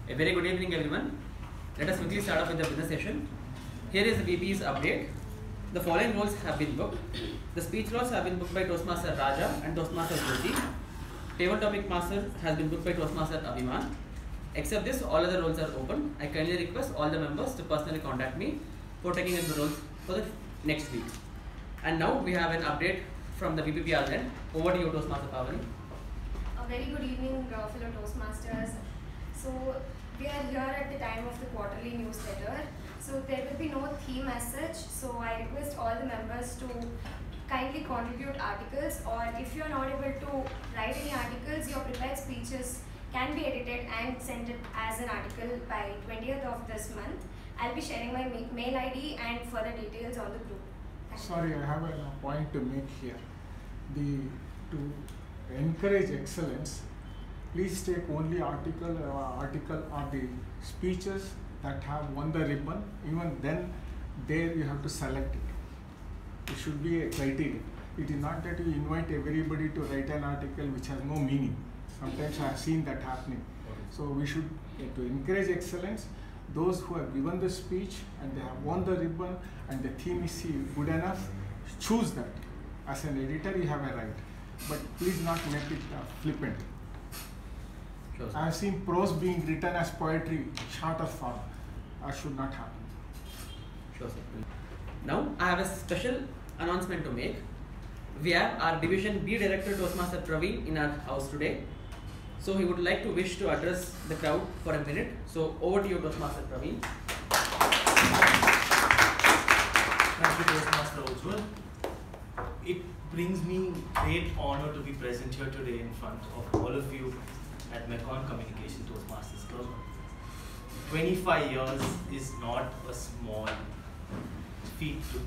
A very good evening, everyone. Let us quickly start off with the business session. Here is the VP's update. The following roles have been booked. The speech roles have been booked by Toastmaster Raja and Toastmaster Jyothi. Table topic master has been booked by Toastmaster Abhimaan. Except this, all other roles are open. I kindly request all the members to personally contact me for taking up the roles for the next week. And now we have an update from the VPPR end. Over to you, Toastmaster Praveen. A very good evening, fellow Toastmasters. So we are here at the time of the quarterly newsletter. So there will be no theme as such. So I request all the members to kindly contribute articles, or if you are not able to write any articles, your prepared speeches can be edited and sent it as an article by 20th of this month. I'll be sharing my mail ID and further details on the group. Sorry, I have a point to make here. To encourage excellence, please take only article or the speeches that have won the ribbon. Even then, there you have to select it. It should be a criteria. It is not that you invite everybody to write an article which has no meaning. Sometimes I have seen that happening. So we should, to encourage excellence, those who have given the speech and they have won the ribbon and the theme is good enough, choose that. As an editor, you have a right. But please not make it flippant. Sure, I have seen prose being written as poetry, shorter form. That should not happen. Sure, sir. Now I have a special announcement to make. We have our Division B Director Toastmaster Praveen in our house today. So he would like to wish to address the crowd for a minute. So over to you, Toastmaster Praveen. Thank you, Toastmaster Ujwal. It brings me great honor to be present here today in front of all of you at Mekon Communication Toastmasters Club. 25 years is not a small feat to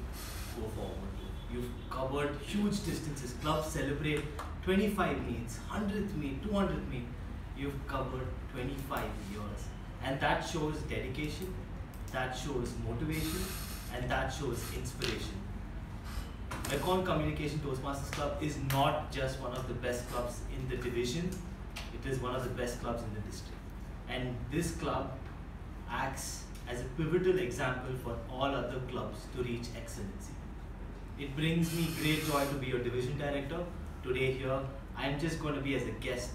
go forward to. You've covered huge distances. Clubs celebrate 25 meets, 100th meet, 200th meet. You've covered 25 years. And that shows dedication, that shows motivation, and that shows inspiration. Mekon Communication Toastmasters Club is not just one of the best clubs in the division, it is one of the best clubs in the district. And this club acts as a pivotal example for all other clubs to reach excellency. It brings me great joy to be your division director. Today here, I'm just going to be as a guest.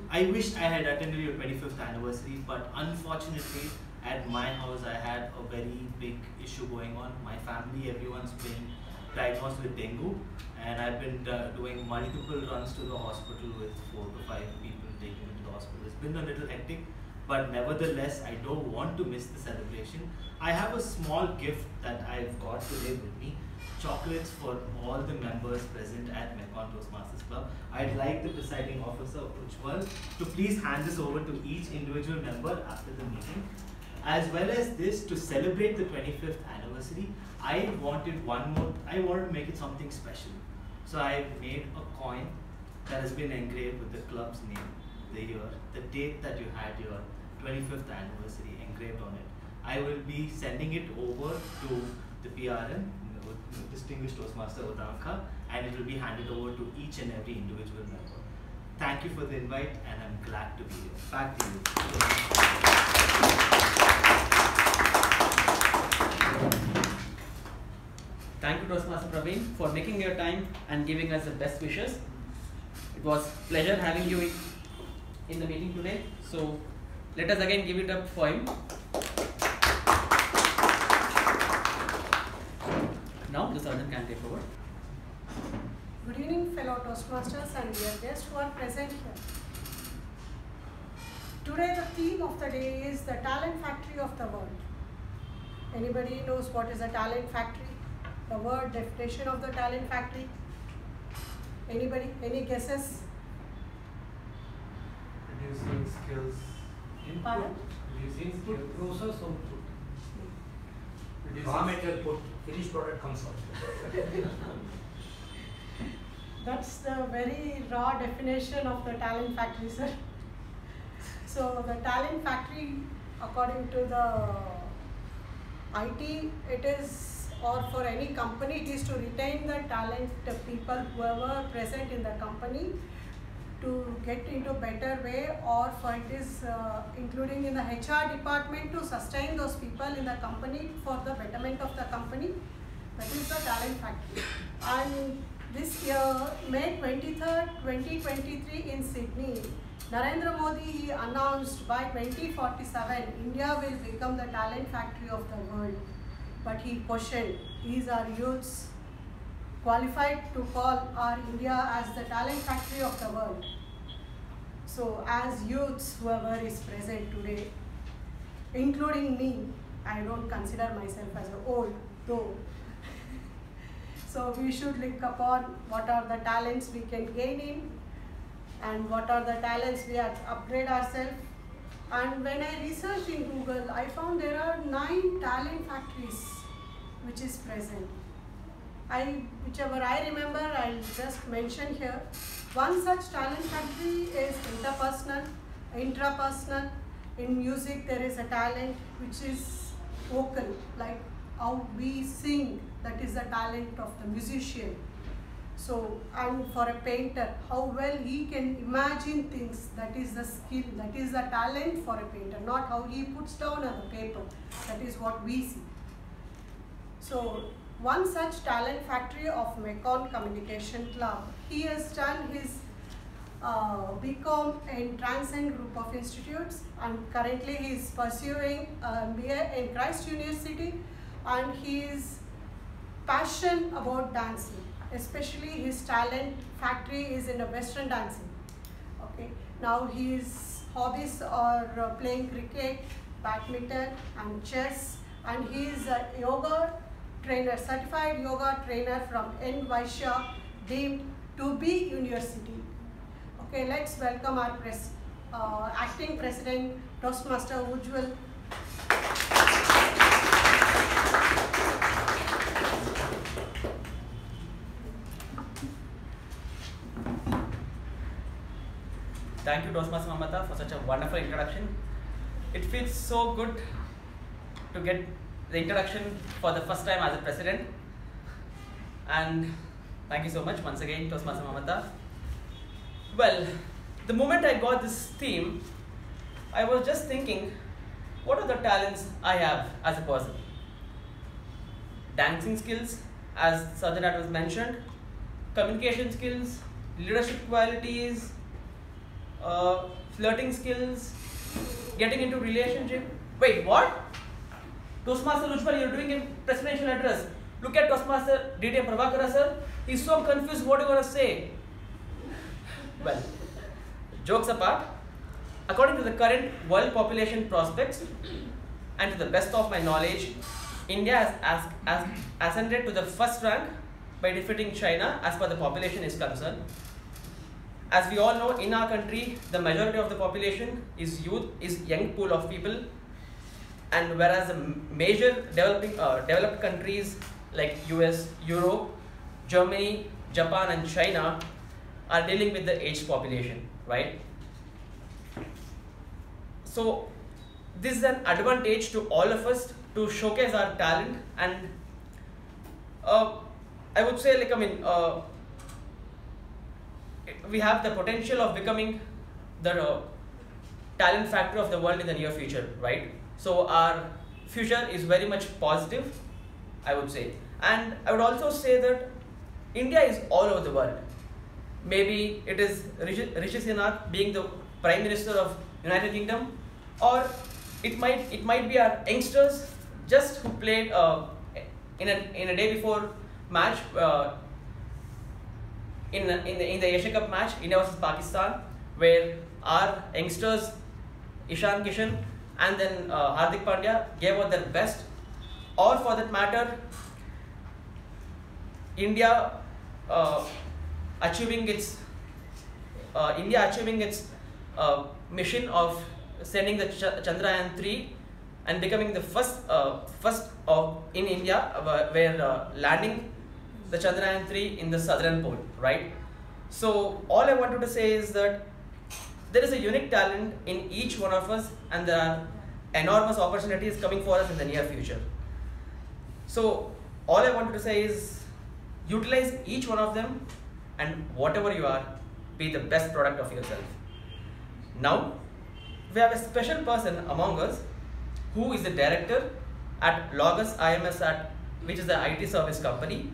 I wish I had attended your 25th anniversary, but unfortunately at my house I had a very big issue going on. My family, everyone's been diagnosed with dengue, and I've been doing multiple runs to the hospital with 4 to 5 people taken into the hospital. It's been a little hectic, but nevertheless I don't want to miss the celebration. I have a small gift that I've got today with me. Chocolates for all the members present at Mekon Toastmasters Club. I'd like the presiding officer, Ujwal, to please hand this over to each individual member after the meeting. As well as this, to celebrate the 25th anniversary, I wanted to make it something special. So I made a coin that has been engraved with the club's name, the year, the date that you had your 25th anniversary engraved on it. I will be sending it over to the PRN, Distinguished Toastmaster Udanka, and it will be handed over to each and every individual member. Thank you for the invite, and I'm glad to be here. Back to you. Thank you, Toastmaster Praveen, for making your time and giving us the best wishes. It was a pleasure having you in the meeting today. So let us again give it up for him. Now the sergeant can take over. Good evening, fellow Toastmasters and dear guests who are present here. Today the theme of the day is the talent factory of the world. Anybody knows what is a talent factory? The word definition of the talent factory? Anybody? Any guesses? Producing skills. Pardon? Producing skills. Process output. Raw material put, finished product comes out. That's the very raw definition of the talent factory, sir. So the talent factory, according to the IT, it is, or for any company, it is to retain the talent, the people, whoever present in the company, to get into better way, or for it is including in the HR department to sustain those people in the company for the betterment of the company. That is the talent factory. And this year, May 23rd, 2023 in Sydney, Narendra Modi he announced by 2047 India will become the talent factory of the world. But he questioned, is our youths qualified to call our India as the talent factory of the world? So as youths, whoever is present today, including me, I don't consider myself as old though. So we should look upon what are the talents we can gain in and what are the talents we have to upgrade ourselves. And when I researched in Google, I found there are 9 talent factories which is present. Whichever I remember, I'll just mention here. One such talent factory is interpersonal, intrapersonal. In music, there is a talent which is vocal, like how we sing, that is the talent of the musician. So, and for a painter, how well he can imagine things, that is the skill, that is the talent for a painter, not how he puts down on the paper, that is what we see. So, one such talent factory of Mekong Communication Club, he has done his BCom in Transcend Group of Institutes, and currently he is pursuing MBA in Christ University, and he is passionate about dancing, especially his talent factory is in a Western dancing. Okay, now his hobbies are playing cricket, badminton and chess, and he is a yoga trainer, certified yoga trainer from N. Vaishya deemed to be university. Okay, let's welcome our acting president, Toastmaster Ujwal. Thank you, Toastmaster Mamatha, for such a wonderful introduction. It feels so good to get the introduction for the first time as a president. And thank you so much once again, Toastmaster Mamatha. Well, the moment I got this theme, I was just thinking, what are the talents I have as a person? Dancing skills, as Sajjanat was mentioned, communication skills, leadership qualities, flirting skills, getting into relationship. Wait, what? Toastmaster Ujwal, you're doing a presidential address. Look at Toastmaster K Prabhakara sir. He's so confused what you're going to say. Well, jokes apart, according to the current world population prospects and to the best of my knowledge, India has ascended to the first rank by defeating China as per the population is concerned. As we all know, in our country, the majority of the population is youth, is young pool of people, and whereas the major developed countries like US, Europe, Germany, Japan and China are dealing with the aged population, right? So this is an advantage to all of us to showcase our talent, and I would say, we have the potential of becoming the talent factory of the world in the near future, right? So our future is very much positive, I would say. And I would also say that India is all over the world. Maybe it is Rishi Sunak being the Prime Minister of United Kingdom, or it might be our youngsters just who played in a day before match in the Asia Cup match, India versus Pakistan, where our youngsters Ishan Kishan and then Hardik Pandya gave out their best, or for that matter, India achieving its mission of sending the Chandrayaan 3 and becoming the first in India where landing the Chandrayaan 3 in the southern pole, right? So all I wanted to say is that there is a unique talent in each one of us, and there are enormous opportunities coming for us in the near future. So all I wanted to say is utilize each one of them, and whatever you are, be the best product of yourself. Now, we have a special person among us who is the director at Logos IMS, which is the IT service company.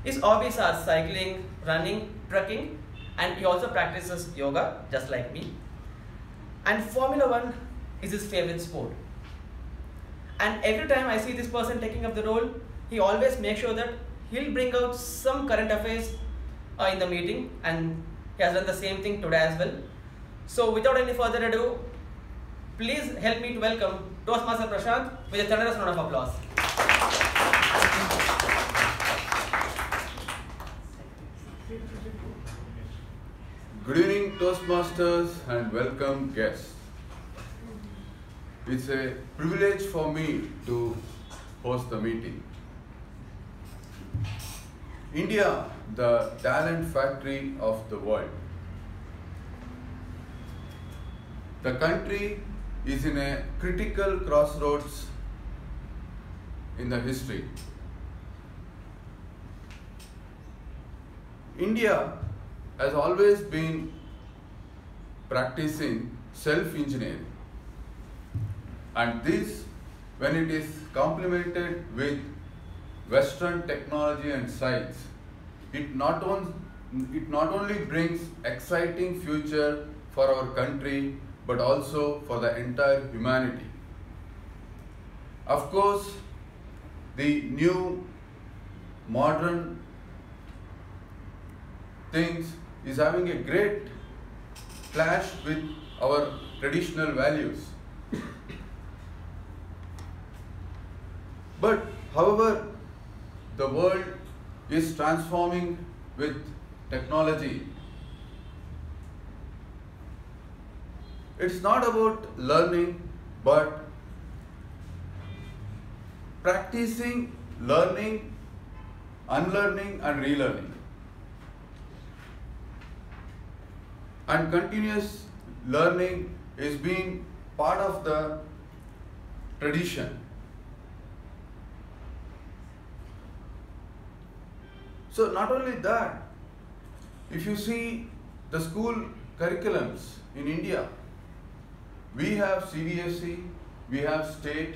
His hobbies are cycling, running, trekking, and he also practices yoga just like me. And Formula 1 is his favorite sport. And every time I see this person taking up the role, he always makes sure that he'll bring out some current affairs in the meeting, and he has done the same thing today as well. So without any further ado, please help me to welcome Toastmaster Prashant with a thunderous round of applause. Good evening, Toastmasters, and welcome guests. It's a privilege for me to host the meeting. India, the talent factory of the world. The country is in a critical crossroads in the history. India has always been practicing self-engineering, and this, when it is complemented with Western technology and science, it not only brings exciting future for our country but also for the entire humanity. Of course, the new modern things is having a great clash with our traditional values. But however, the world is transforming with technology. It's not about learning, but practicing, learning, unlearning and relearning. And continuous learning is being part of the tradition. So not only that, if you see the school curriculums in India, we have CBSE, we have state,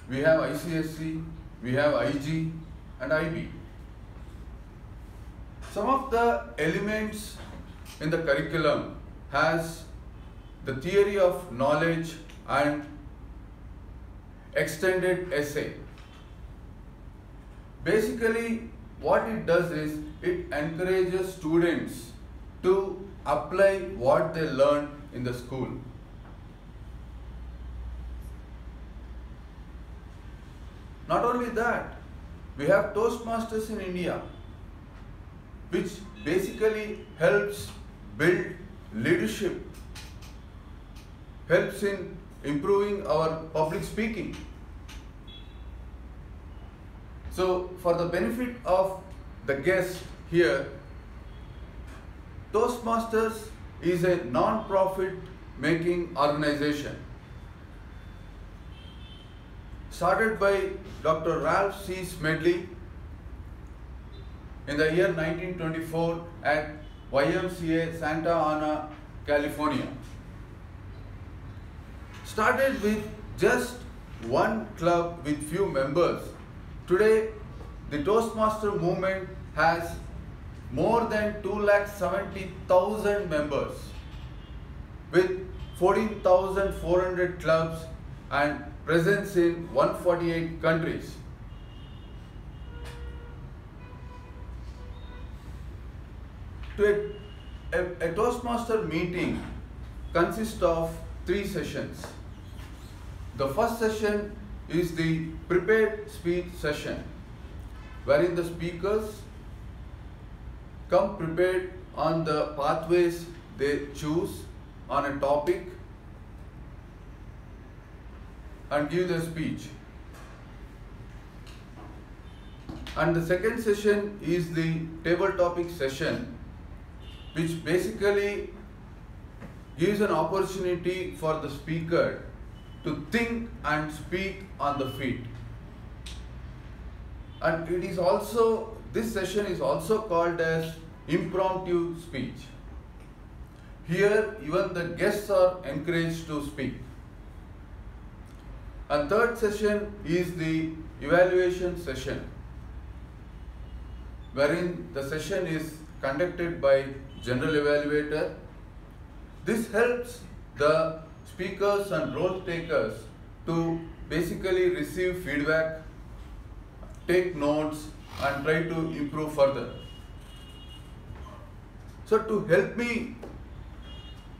we have ICSE, we have IG and IB. Some of the elements in the curriculum has the theory of knowledge and extended essay. Basically, what it does is it encourages students to apply what they learn in the school. Not only that, we have Toastmasters in India, which basically helps build leadership, helps in improving our public speaking. So, for the benefit of the guests here, Toastmasters is a non-profit making organization started by Dr. Ralph C. Smedley in the year 1924 at YMCA Santa Ana, California. Started with just one club with few members. Today, the Toastmaster movement has more than 270,000 members with 14,400 clubs and presence in 148 countries. A Toastmaster meeting consists of 3 sessions. The first session is the prepared speech session, wherein the speakers come prepared on the pathways they choose on a topic and give their speech. And the second session is the table topic session, which basically gives an opportunity for the speaker to think and speak on the feet. And it is also, this session is also called as impromptu speech. Here, even the guests are encouraged to speak. And third session is the evaluation session, wherein the session is conducted by General Evaluator. This helps the speakers and role takers to basically receive feedback, take notes, and try to improve further. So to help me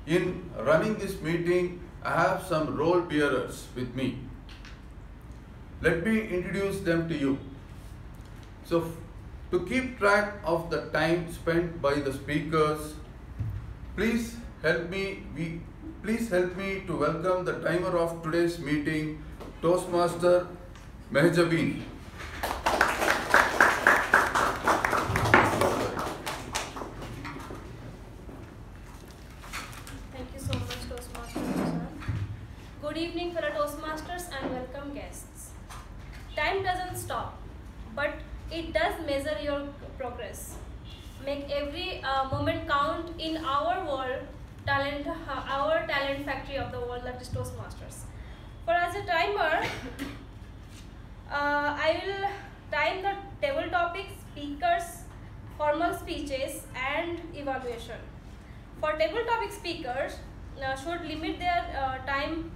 in running this meeting, I have some role bearers with me. Let me introduce them to you. So to keep track of the time spent by the speakers, please help me to welcome the timer of today's meeting, Toastmaster Mehjabin. Thank you so much, Toastmaster Prashant. Good evening, fellow Toastmasters, and welcome guests. Time doesn't stop, but it does measure your progress. Make every moment count in our world, our talent factory of the world, that is Toastmasters. For as a timer, I will time the table topics, speakers, formal speeches, and evaluation. For table topic speakers, should limit their time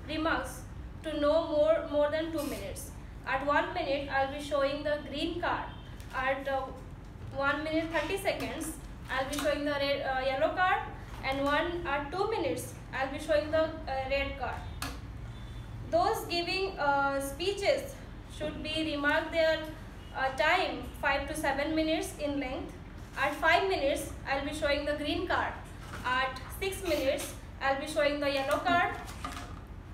remarks to no more than 2 minutes. At 1 minute, I'll be showing the green card. At 1 minute 30 seconds, I'll be showing the yellow card, and at 2 minutes, I'll be showing the red card. Those giving speeches should be remark their time 5 to 7 minutes in length. At 5 minutes, I'll be showing the green card. At 6 minutes, I'll be showing the yellow card.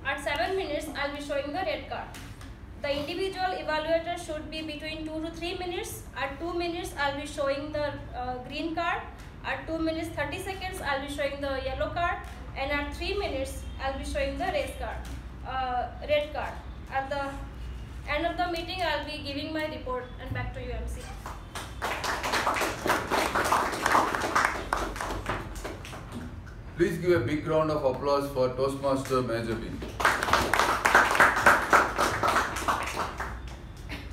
At 7 minutes, I'll be showing the red card. The individual evaluator should be between 2 to 3 minutes. At 2 minutes, I'll be showing the green card. At 2 minutes 30 seconds, I'll be showing the yellow card. And at 3 minutes, I'll be showing the red card. At the end of the meeting, I'll be giving my report. And back to you, MC. Please give a big round of applause for Toastmaster Mehjabin.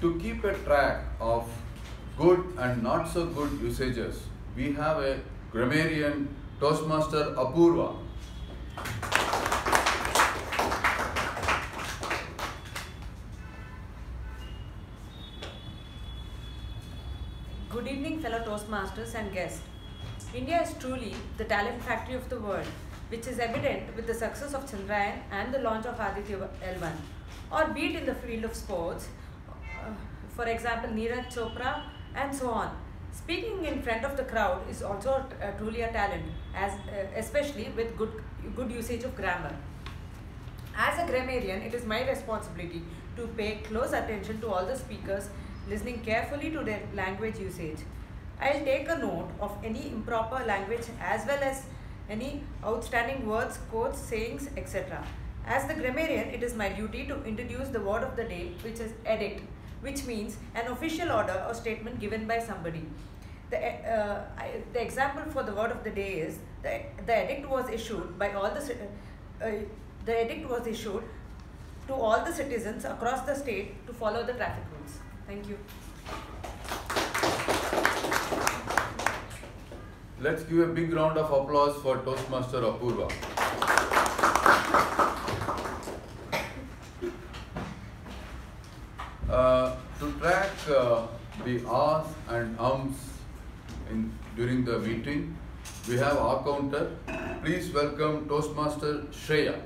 To keep a track of good and not so good usages, we have a Grammarian, Toastmaster Apoorva. Good evening, fellow Toastmasters and guests. India is truly the talent factory of the world, which is evident with the success of Chandrayaan and the launch of Aditya L1, or be it in the field of sports, for example, Neeraj Chopra, and so on. Speaking in front of the crowd is also truly a talent, especially with good usage of grammar. As a grammarian, it is my responsibility to pay close attention to all the speakers, listening carefully to their language usage. I'll take a note of any improper language as well as any outstanding words, quotes, sayings, etc. As the grammarian, it is my duty to introduce the word of the day, which is edict, which means an official order or statement given by somebody. The example for the word of the day is the edict was issued by all the edict was issued to all the citizens across the state to follow the traffic rules. Thank you. Let's give a big round of applause for Toastmaster Apoorva. To track the ahs and ums during the meeting, we have our counter. Please welcome Toastmaster Shreya.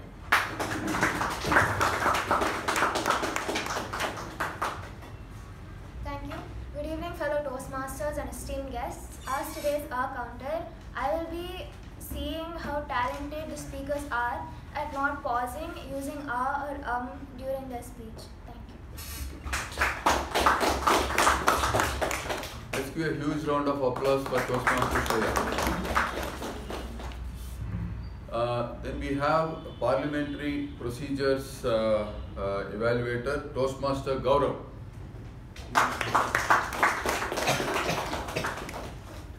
Thank you. Good evening, fellow Toastmasters and esteemed guests. As today's our counter, I will be seeing how talented the speakers are at not pausing, using or during their speech. Thank you. Let's give a huge round of applause for Toastmaster Shreya. Then we have Parliamentary Procedures Evaluator, Toastmaster Gaurav.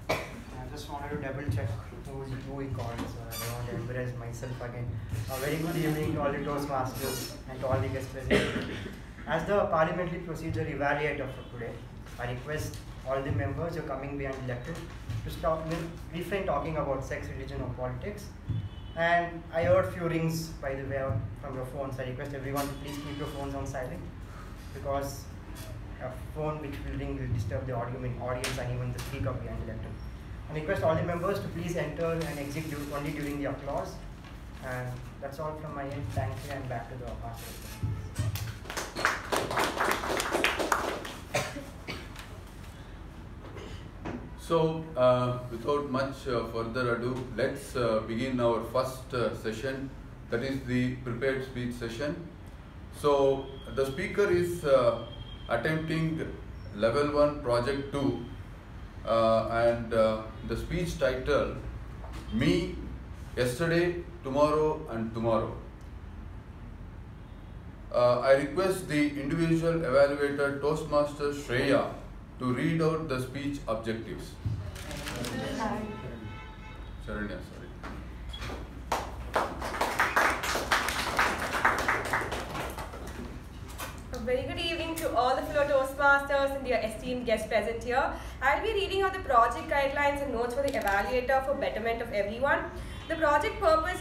I just wanted to double check who we called. So address myself again. A very good evening to all the Toastmasters and to all the guests present. As the parliamentary procedure evaluator for today, I request all the members who are coming behind elected to refrain talking about sex, religion or politics. And I heard few rings by the way from your phones. I request everyone to please keep your phones on silent, because a phone which will ring will disturb the audience and even the speaker behind the lectern. I request all the members to please enter and exit only during the applause. And that's all from my end. Thank you, and back to the master. So, without much further ado, let's begin our first session, that is the prepared speech session. So, the speaker is attempting level 1 project 2 and the speech title, Me, Yesterday, Tomorrow and Tomorrow. I request the individual evaluator Toastmaster Shreya to read out the speech objectives. Sharanye, sorry. A very good evening to all the fellow Toastmasters and their esteemed guests present here. I'll be reading out the project guidelines and notes for the evaluator for betterment of everyone. The project purpose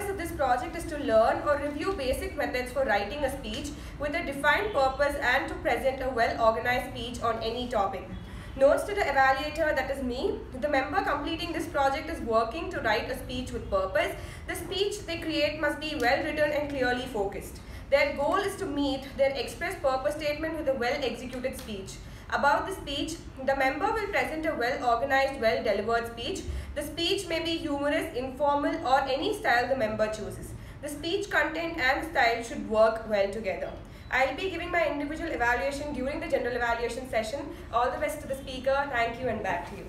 of this project is to learn or review basic methods for writing a speech with a defined purpose and to present a well-organized speech on any topic. Notes to the evaluator, that is me. The member completing this project is working to write a speech with purpose. The speech they create must be well written and clearly focused. Their goal is to meet their express purpose statement with a well-executed speech. About the speech, the member will present a well-organized, well-delivered speech. The speech may be humorous, informal, or any style the member chooses. The speech content and style should work well together. I'll be giving my individual evaluation during the general evaluation session. All the best to the speaker. Thank you, and back to you.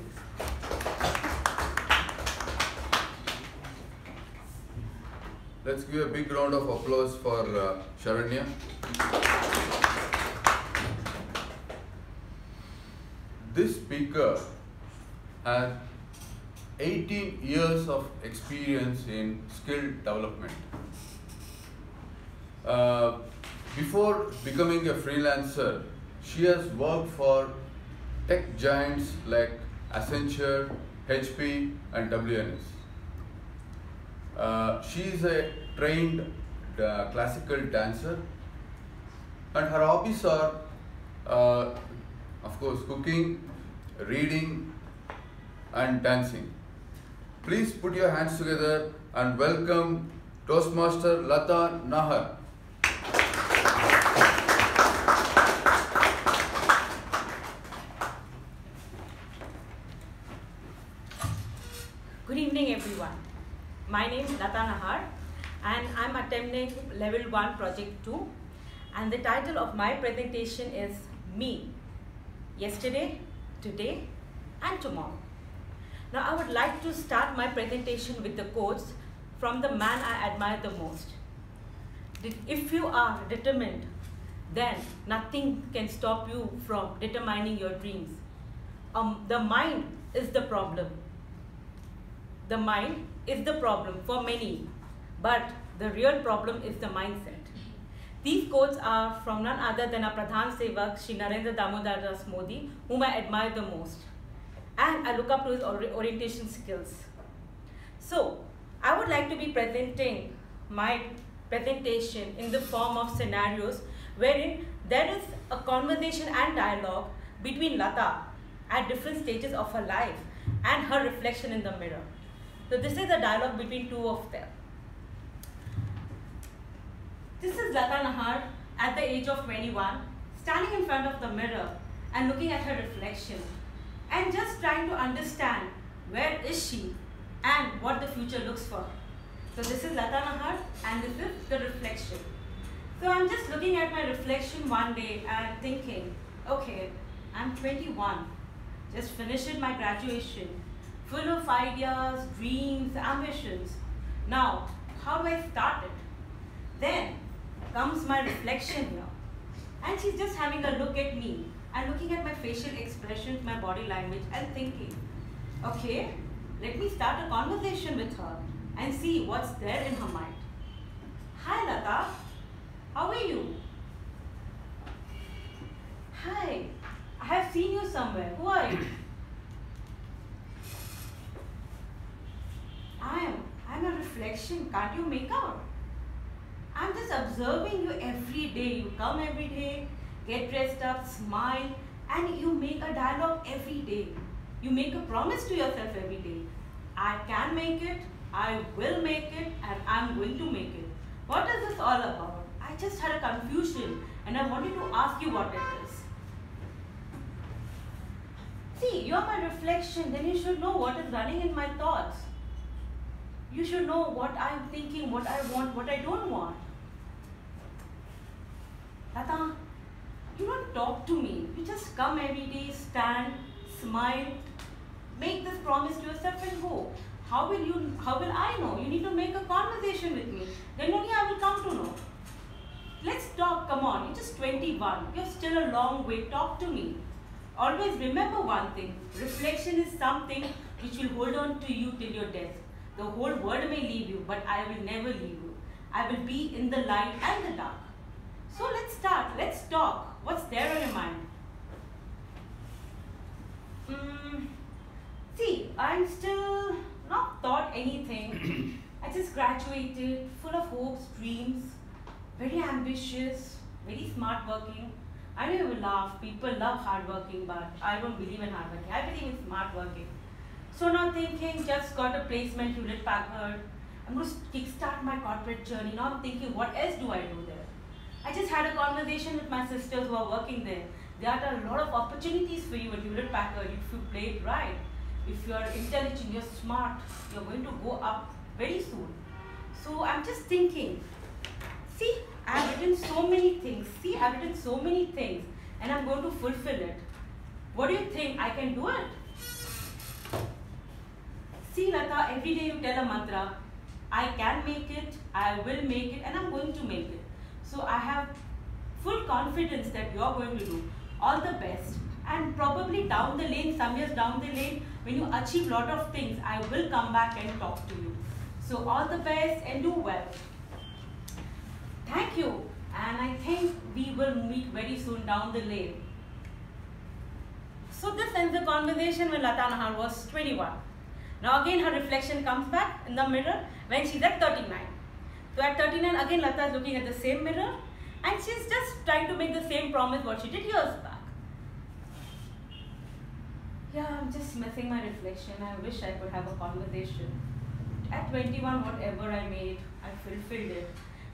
Let's give a big round of applause for Sharanye. This speaker has 18 years of experience in skill development. Before becoming a freelancer, she has worked for tech giants like Accenture, HP and WNS. She is a trained classical dancer, and her hobbies are of course cooking, reading and dancing. Please put your hands together and welcome Toastmaster Latha Nahar. Good evening everyone. My name is Latha Nahar and I'm attending level 1 project 2, and the title of my presentation is Me, Yesterday, Today and Tomorrow. Now I would like to start my presentation with the quotes from the man I admire the most. If you are determined, then nothing can stop you from determining your dreams. The mind is the problem. The mind is the problem for many, but the real problem is the mindset. These quotes are from none other than our Pradhan Sevak, Shri Narendra Damodar Das Modi, whom I admire the most. And I look up to his orientation skills. So, I would like to be presenting my presentation in the form of scenarios wherein there is a conversation and dialogue between Latha at different stages of her life and her reflection in the mirror. So this is a dialogue between two of them. This is Latha Nahar at the age of 21, standing in front of the mirror and looking at her reflection and just trying to understand where is she and what the future looks for. So this is Latha Nahar and this is the reflection. So I'm just looking at my reflection one day and thinking, okay, I'm 21, just finished my graduation, full of ideas, dreams, ambitions. Now, how do I start it? Then comes my reflection here. And she's just having a look at me and looking at my facial expressions, my body language and thinking, okay, let me start a conversation with her. and see what's there in her mind. Hi Latha, how are you? Hi, I have seen you somewhere. Who are you? I'm a reflection. Can't you make out? I'm just observing you every day. You come every day, get dressed up, smile, and you make a dialogue every day. You make a promise to yourself every day. I can make it, I will make it, and I'm going to make it. What is this all about? I just had a confusion and I wanted to ask you what it is. See, you're my reflection, then you should know what is running in my thoughts. You should know what I'm thinking, what I want, what I don't want. Latha, you don't talk to me. You just come every day, stand, smile, make this promise to yourself and go. How will I know? You need to make a conversation with me. Then only I will come to know. Let's talk, come on. You're just 21. You're still a long way. Talk to me. Always remember one thing. Reflection is something which will hold on to you till your death. The whole world may leave you, but I will never leave you. I will be in the light and the dark. So let's start. Let's talk. What's there on your mind? See, I'm still not thought anything. I just graduated, full of hopes, dreams, very ambitious, very smart working. I know you will laugh. People love hard working, but I don't believe in hard working. I believe in smart working. So now thinking, just got a placement, Hewlett Packard. I'm going to kickstart my corporate journey. Now I'm thinking, what else do I do there? I just had a conversation with my sisters who are working there. There are a lot of opportunities for you at Hewlett Packard if you play it right. If you are intelligent, you're smart, you're going to go up very soon. So I'm just thinking, see, I've written so many things. See, I've written so many things and I'm going to fulfill it. What do you think? I can do it? See, Latha, every day you tell a mantra, I can make it, I will make it, and I'm going to make it. So I have full confidence that you're going to do all the best. And probably down the lane, some years down the lane, when you achieve a lot of things, I will come back and talk to you. So all the best and do well. Thank you. And I think we will meet very soon down the lane. So this ends the conversation when Latha Nahar was 21. Now again her reflection comes back in the mirror when she's at 39. So at 39 again Latha is looking at the same mirror and she's just trying to make the same promise what she did years back. Yeah, I'm just missing my reflection. I wish I could have a conversation. At 21, whatever I made, I fulfilled it.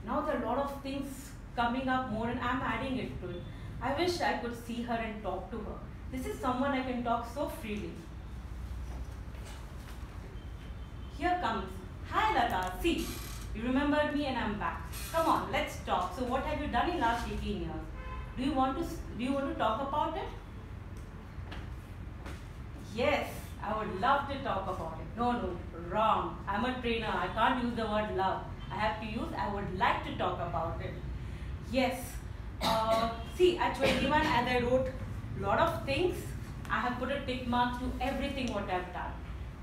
Now there are a lot of things coming up more and I'm adding it to it. I wish I could see her and talk to her. This is someone I can talk so freely. Here comes. Hi Latha, see, you remembered me and I'm back. Come on, let's talk. So what have you done in last 18 years? Do you want to talk about it? Yes, I would love to talk about it. No, wrong. I'm a trainer. I can't use the word love. I have to use I would like to talk about it. Yes. See, at 21, as I wrote a lot of things, I have put a tick mark to everything what I've done.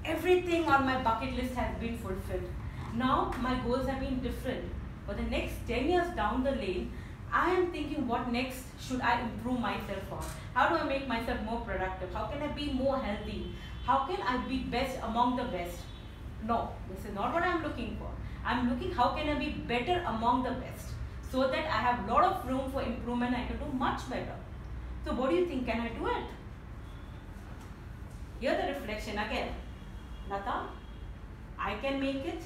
Everything on my bucket list has been fulfilled. Now, my goals have been different. For the next 10 years down the lane, I am thinking what next should I improve myself on? How do I make myself more productive? How can I be more healthy? How can I be best among the best? No, this is not what I'm looking for. I'm looking how can I be better among the best so that I have a lot of room for improvement. I can do much better. So what do you think? Can I do it? Here the reflection again. Latha, I can make it,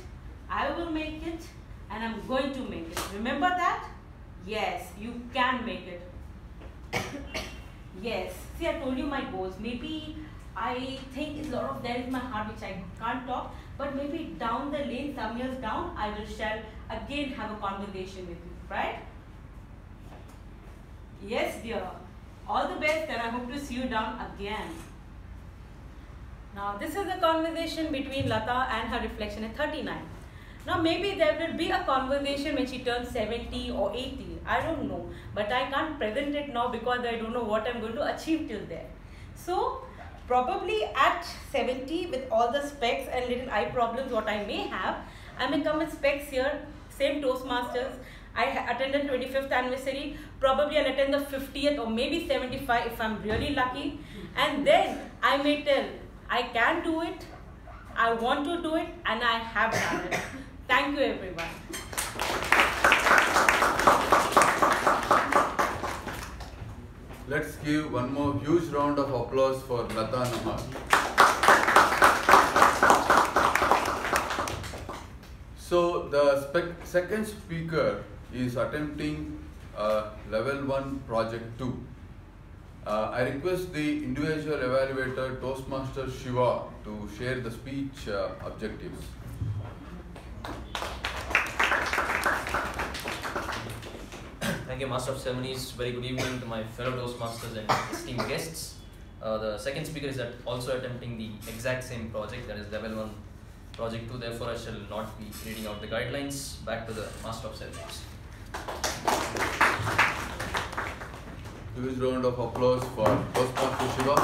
I will make it, and I'm going to make it. Remember that? Yes, you can make it. Yes. See, I told you my goals. Maybe I think it's a lot of there in my heart which I can't talk, but maybe down the lane, some years down, I shall again have a conversation with you, right? Yes, dear. All the best and I hope to see you down again. Now, this is a conversation between Latha and her reflection at 39. Now, maybe there will be a conversation when she turns 70 or 80. I don't know. But I can't present it now because I don't know what I'm going to achieve till there. So, probably at 70 with all the specs and little eye problems what I may have, I may come with specs here, same Toastmasters. I attended 25th anniversary. Probably I'll attend the 50th or maybe 75 if I'm really lucky. And then I may tell, I can do it, I want to do it, and I have done it. Thank you, everyone. Let's give one more huge round of applause for Latha and Amar. So the second speaker is attempting level 1 project 2. I request the individual evaluator Toastmaster Shiva to share the speech objectives. Thank you, Master of Ceremonies. Very good evening to my fellow Toastmasters and esteemed guests. The second speaker is also attempting the exact same project, that is level 1 project 2. Therefore, I shall not be reading out the guidelines. Back to the Master of Ceremonies. Huge round of applause for Toastmaster Shiva.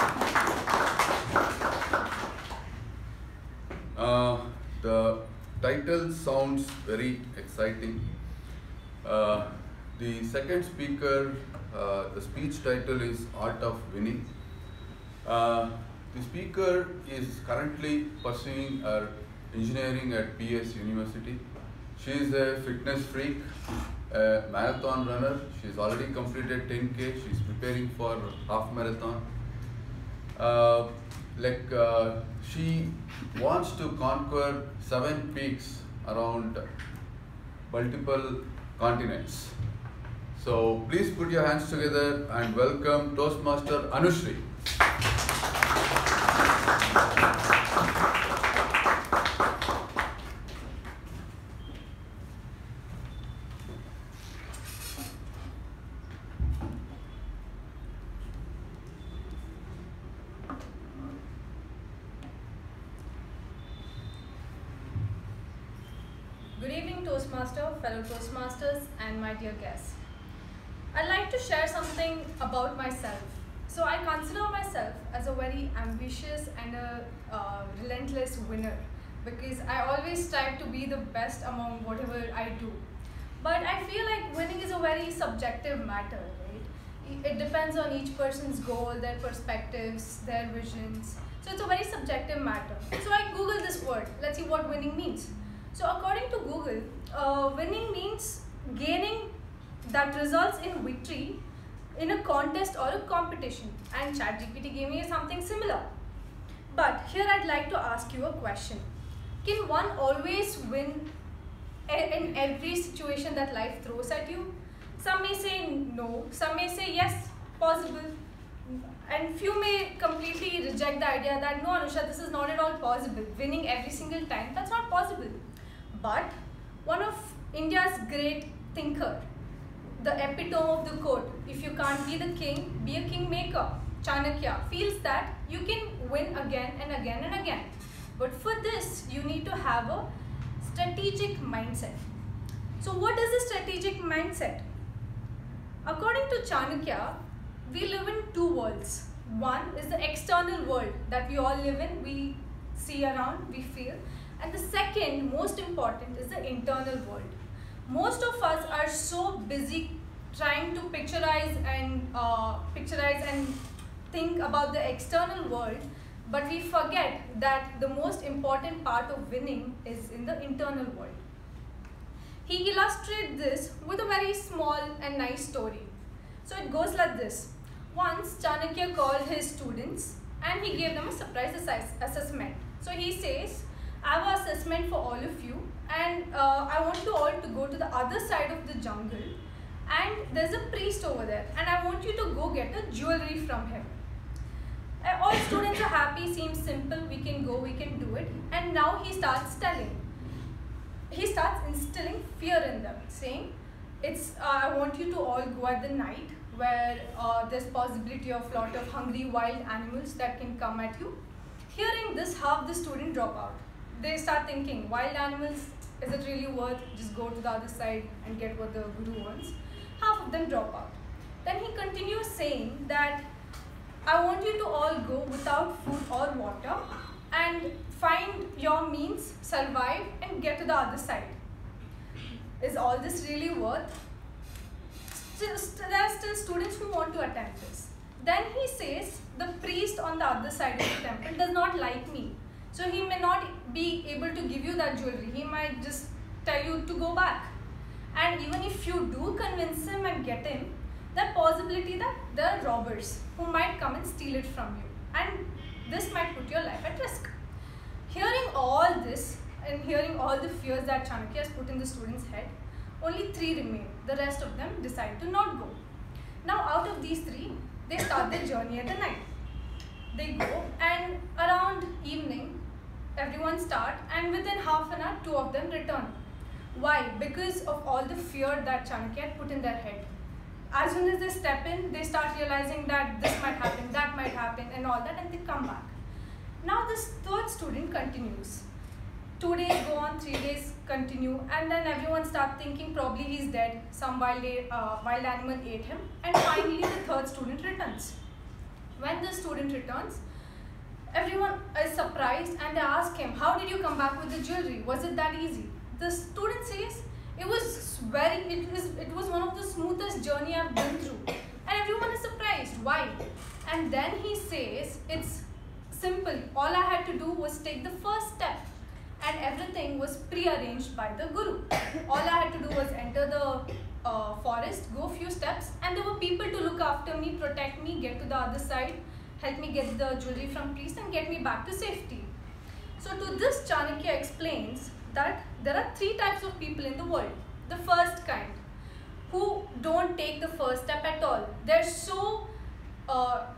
The title sounds very exciting. The second speaker, the speech title is Art of Winning. The speaker is currently pursuing her engineering at PS University. She is a fitness freak, a marathon runner. She's already completed 10K. She's preparing for half marathon. She wants to conquer 7 peaks around multiple continents. So please put your hands together and welcome Toastmaster Anusha. Good evening, Toastmaster, fellow Toastmasters, and my dear guests. I'd like to share something about myself. So I consider myself as a very ambitious and a relentless winner, because I always strive to be the best among whatever I do. But I feel like winning is a very subjective matter, right? It depends on each person's goal, their perspectives, their visions. So it's a very subjective matter. So I Googled this word. Let's see what winning means. So according to Google, winning means gaining that results in victory in a contest or a competition, and ChatGPT gave me something similar. But here I'd like to ask you a question. Can one always win in every situation that life throws at you? Some may say no, some may say yes, possible, and few may completely reject the idea that no, Anusha, this is not at all possible. Winning every single time, that's not possible. But one of India's great thinker, the epitome of the quote, if you can't be the king, be a kingmaker, Chanakya, feels that you can win again and again and again. But for this, you need to have a strategic mindset. So what is a strategic mindset? According to Chanakya, we live in 2 worlds. One is the external world that we all live in, we see around, we feel. And the second, most important, is the internal world. Most of us are so busy trying to picturize and think about the external world, but we forget that the most important part of winning is in the internal world. He illustrates this with a very small and nice story. So it goes like this. Once Chanakya called his students and he gave them a surprise assessment. So he says, I have an assessment for all of you, and I want you all to go to the other side of the jungle, and there's a priest over there, and I want you to go get a jewelry from him. All students are happy, seems simple, we can go, we can do it. And now he starts instilling fear in them, saying, I want you to all go at the night where there's possibility of lot of hungry wild animals that can come at you. Hearing this, half the students drop out. They start thinking, wild animals, is it really worth? Just go to the other side and get what the guru wants. Half of them drop out. Then he continues saying that I want you to all go without food or water, and find your means, survive, and get to the other side. Is all this really worth? There are still students who want to attempt this. Then he says, the priest on the other side of the temple does not like me. So he may not be able to give you that jewelry. He might just tell you to go back. And even if you do convince him and get him, the possibility that there are robbers who might come and steal it from you. And this might put your life at risk. Hearing all this and hearing all the fears that Chanakya has put in the student's head, only 3 remain. The rest of them decide to not go. Now out of these 3, they start their journey at the night. They go, and around evening, everyone start, and within half an hour, 2 of them return. Why? Because of all the fear that Chanakya had put in their head. As soon as they step in, they start realizing that this might happen, that might happen, and all that, and they come back. Now this 3rd student continues. 2 days go on, 3 days continue, and then everyone starts thinking probably he's dead, some wild animal ate him, and finally the 3rd student returns. When the student returns, everyone is surprised and they ask him, how did you come back with the jewelry? Was it that easy? The student says, it was one of the smoothest journey I've been through. And everyone is surprised, why? And then he says, it's simple, all I had to do was take the first step. And everything was pre-arranged by the guru. All I had to do was enter the forest, go a few steps, and there were people to look after me, protect me, get to the other side, help me get the jewelry from priest and get me back to safety. So to this, Chanakya explains that there are 3 types of people in the world. The first kind, who don't take the first step at all. They're so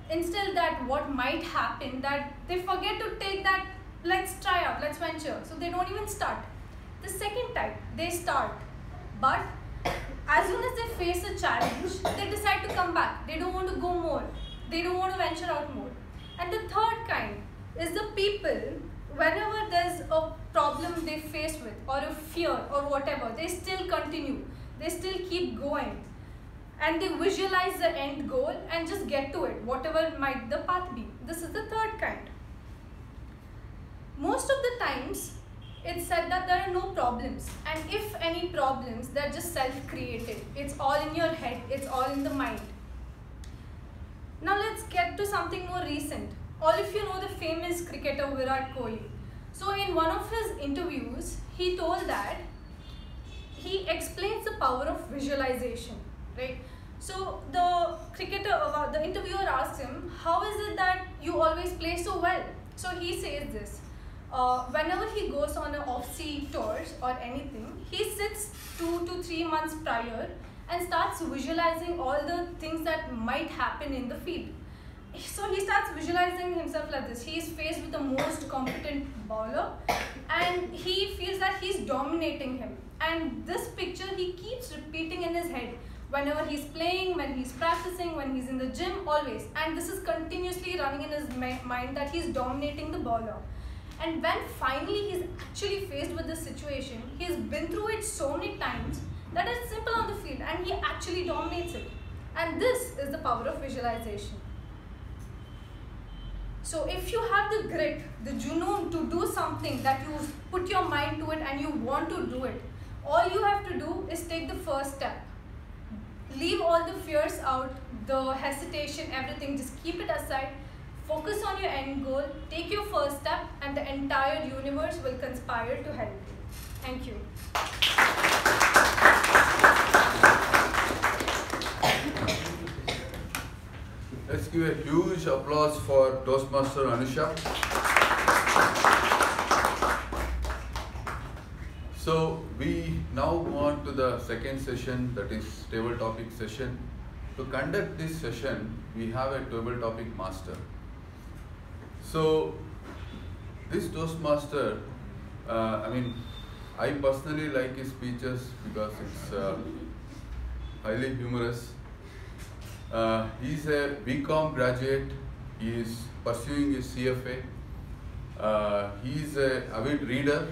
instilled that what might happen that they forget to take that, let's try out, let's venture. So they don't even start. The second type, they start, but as soon as they face a challenge, they decide to come back. They don't want to go more. They don't want to venture out more. And the third kind is the people, whenever there's a problem they face with, or a fear or whatever, they still continue. They still keep going. And they visualize the end goal and just get to it, whatever might the path be. This is the third kind. Most of the times, it's said that there are no problems, and if any problems, they're just self-created. It's all in your head, it's all in the mind. Now let's get to something more recent. All of you know the famous cricketer Virat Kohli. So in one of his interviews, he told that he explains the power of visualization, right? So the interviewer asks him, how is it that you always play so well? So he says this. Whenever he goes on an off-sea tours or anything, he sits 2 to 3 months prior and starts visualizing all the things that might happen in the field. So he starts visualizing himself like this. He is faced with the most competent bowler and he feels that he's dominating him. And this picture he keeps repeating in his head whenever he's playing, when he's practicing, when he's in the gym, always. And this is continuously running in his mind that he's dominating the bowler. And when finally he's actually faced with this situation, he's been through it so many times that it's simple on the field and he actually dominates it. And this is the power of visualization. So if you have the grit, the junoon to do something that you put your mind to it and you want to do it, all you have to do is take the first step. Leave all the fears out, the hesitation, everything, just keep it aside. Focus on your end goal, take your first step, and the entire universe will conspire to help you. Thank you. Let's give a huge applause for Toastmaster Anusha. So we now move on to the second session, that is table topic session. To conduct this session, we have a table topic master. So this Toastmaster, I personally like his speeches because it's highly humorous. He's a BCom graduate. He is pursuing his CFA. He is an avid reader.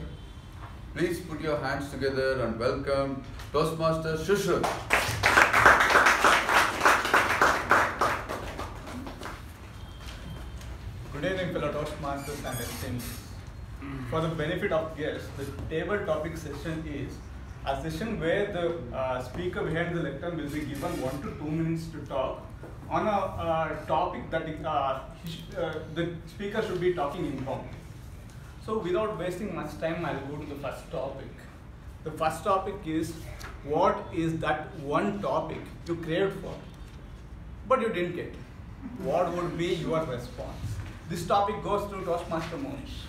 Please put your hands together and welcome Toastmaster Sushruth. Good evening, fellow Toastmasters and esteemed for the benefit of guests, the table topic session is a session where the speaker behind the lectern will be given 1 to 2 minutes to talk on a topic that the speaker should be talking informally. So without wasting much time, I'll go to the first topic. The first topic is, what is that one topic you craved for, but you didn't get? What would be your response? This topic goes to Toastmaster Mohnish.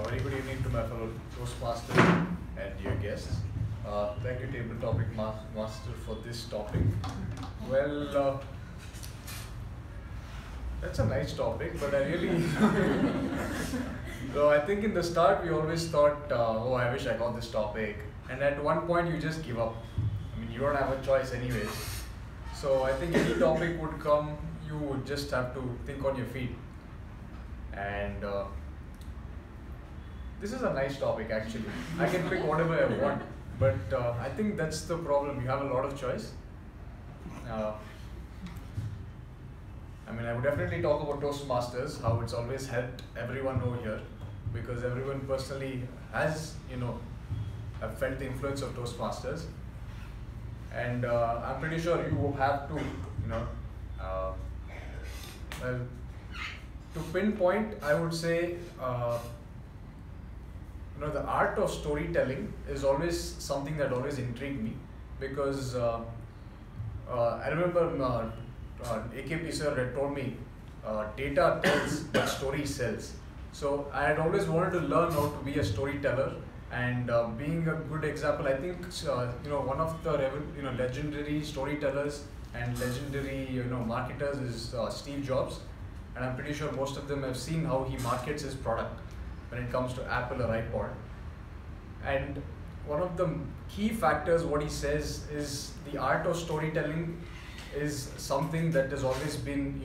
Very good evening to my fellow Toastmasters and dear guests. Thank you, Table Topic Master, for this topic. Well, that's a nice topic, but I really... So I think in the start we always thought, oh, I wish I got this topic. And at one point you just give up. I mean, you don't have a choice anyways. So I think any topic would come, you would just have to think on your feet. And this is a nice topic actually. I can pick whatever I want, but I think that's the problem. You have a lot of choice. I mean, I would definitely talk about Toastmasters, how it's always helped everyone over here, because everyone personally has, have felt the influence of Toastmasters. And I'm pretty sure you have to, well, to pinpoint, I would say, the art of storytelling is always something that always intrigued me, because I remember AKP sir had told me, data tells but story sells. So I had always wanted to learn how to be a storyteller, and being a good example, I think one of the legendary storytellers and legendary marketers is Steve Jobs, and I'm pretty sure most of them have seen how he markets his product when it comes to Apple or iPod. And one of the key factors, what he says, is the art of storytelling is something that has always been,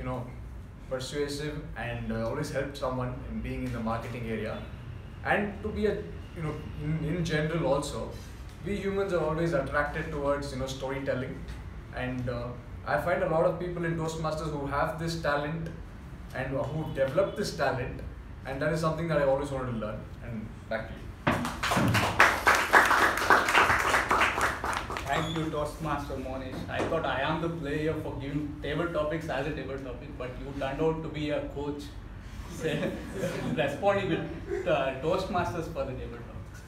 persuasive and always helped someone in being in the marketing area. And to be in general also, we humans are always attracted towards, storytelling. And I find a lot of people in Toastmasters who have this talent and who develop this talent, and that is something that I always wanted to learn. And back to you. Thank you, Toastmaster Mohnish. I thought I am the player for giving table topics as a table topic, but you turned out to be a coach responding with Toastmasters for the table topics.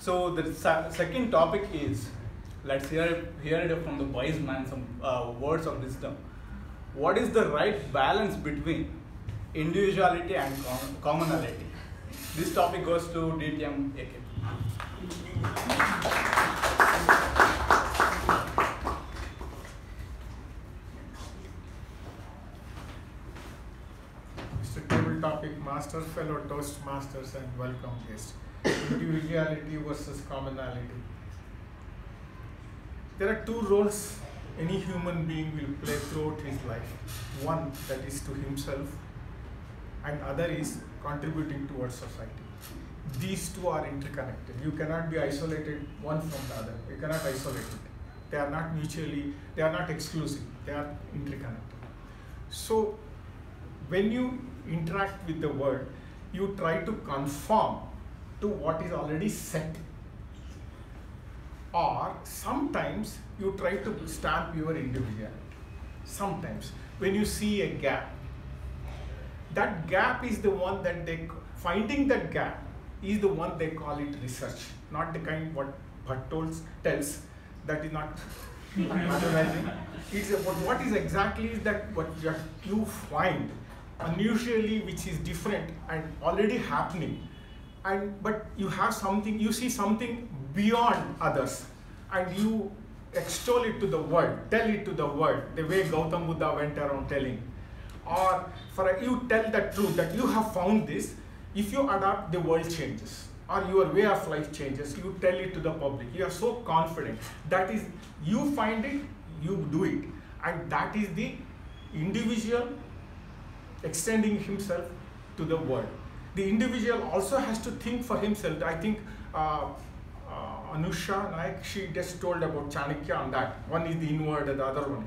So the second topic is, let's hear it from the wise man, some words of wisdom. What is the right balance between individuality and commonality? This topic goes to DTM AK. Mr. Table Topic Master, fellow Toastmasters, and welcome guests. Individuality versus commonality. There are two roles any human being will play throughout his life. One that is to himself, and other is contributing towards society. These two are interconnected. You cannot be isolated one from the other. You cannot isolate it. They are not they are not exclusive. They are interconnected. So when you interact with the world, you try to conform to what is already set. Or sometimes you try to stamp your individuality. Sometimes when you see a gap, that gap is the one that finding that gap is the one they call it research, not the kind what Bhat tells, that is not analyzing. It's about what is exactly is that what you find unusually, which is different and already happening, but you have something, you see something beyond others, and you extol it to the world, tell it to the world, the way Gautam Buddha went around telling. Or you tell the truth that you have found this. If you adapt, the world changes, or your way of life changes. You tell it to the public. You are so confident. That is, you find it, you do it, and that is the individual extending himself to the world. The individual also has to think for himself. I think Anusha, she just told about Chanakya on that. One is the inward and the other one.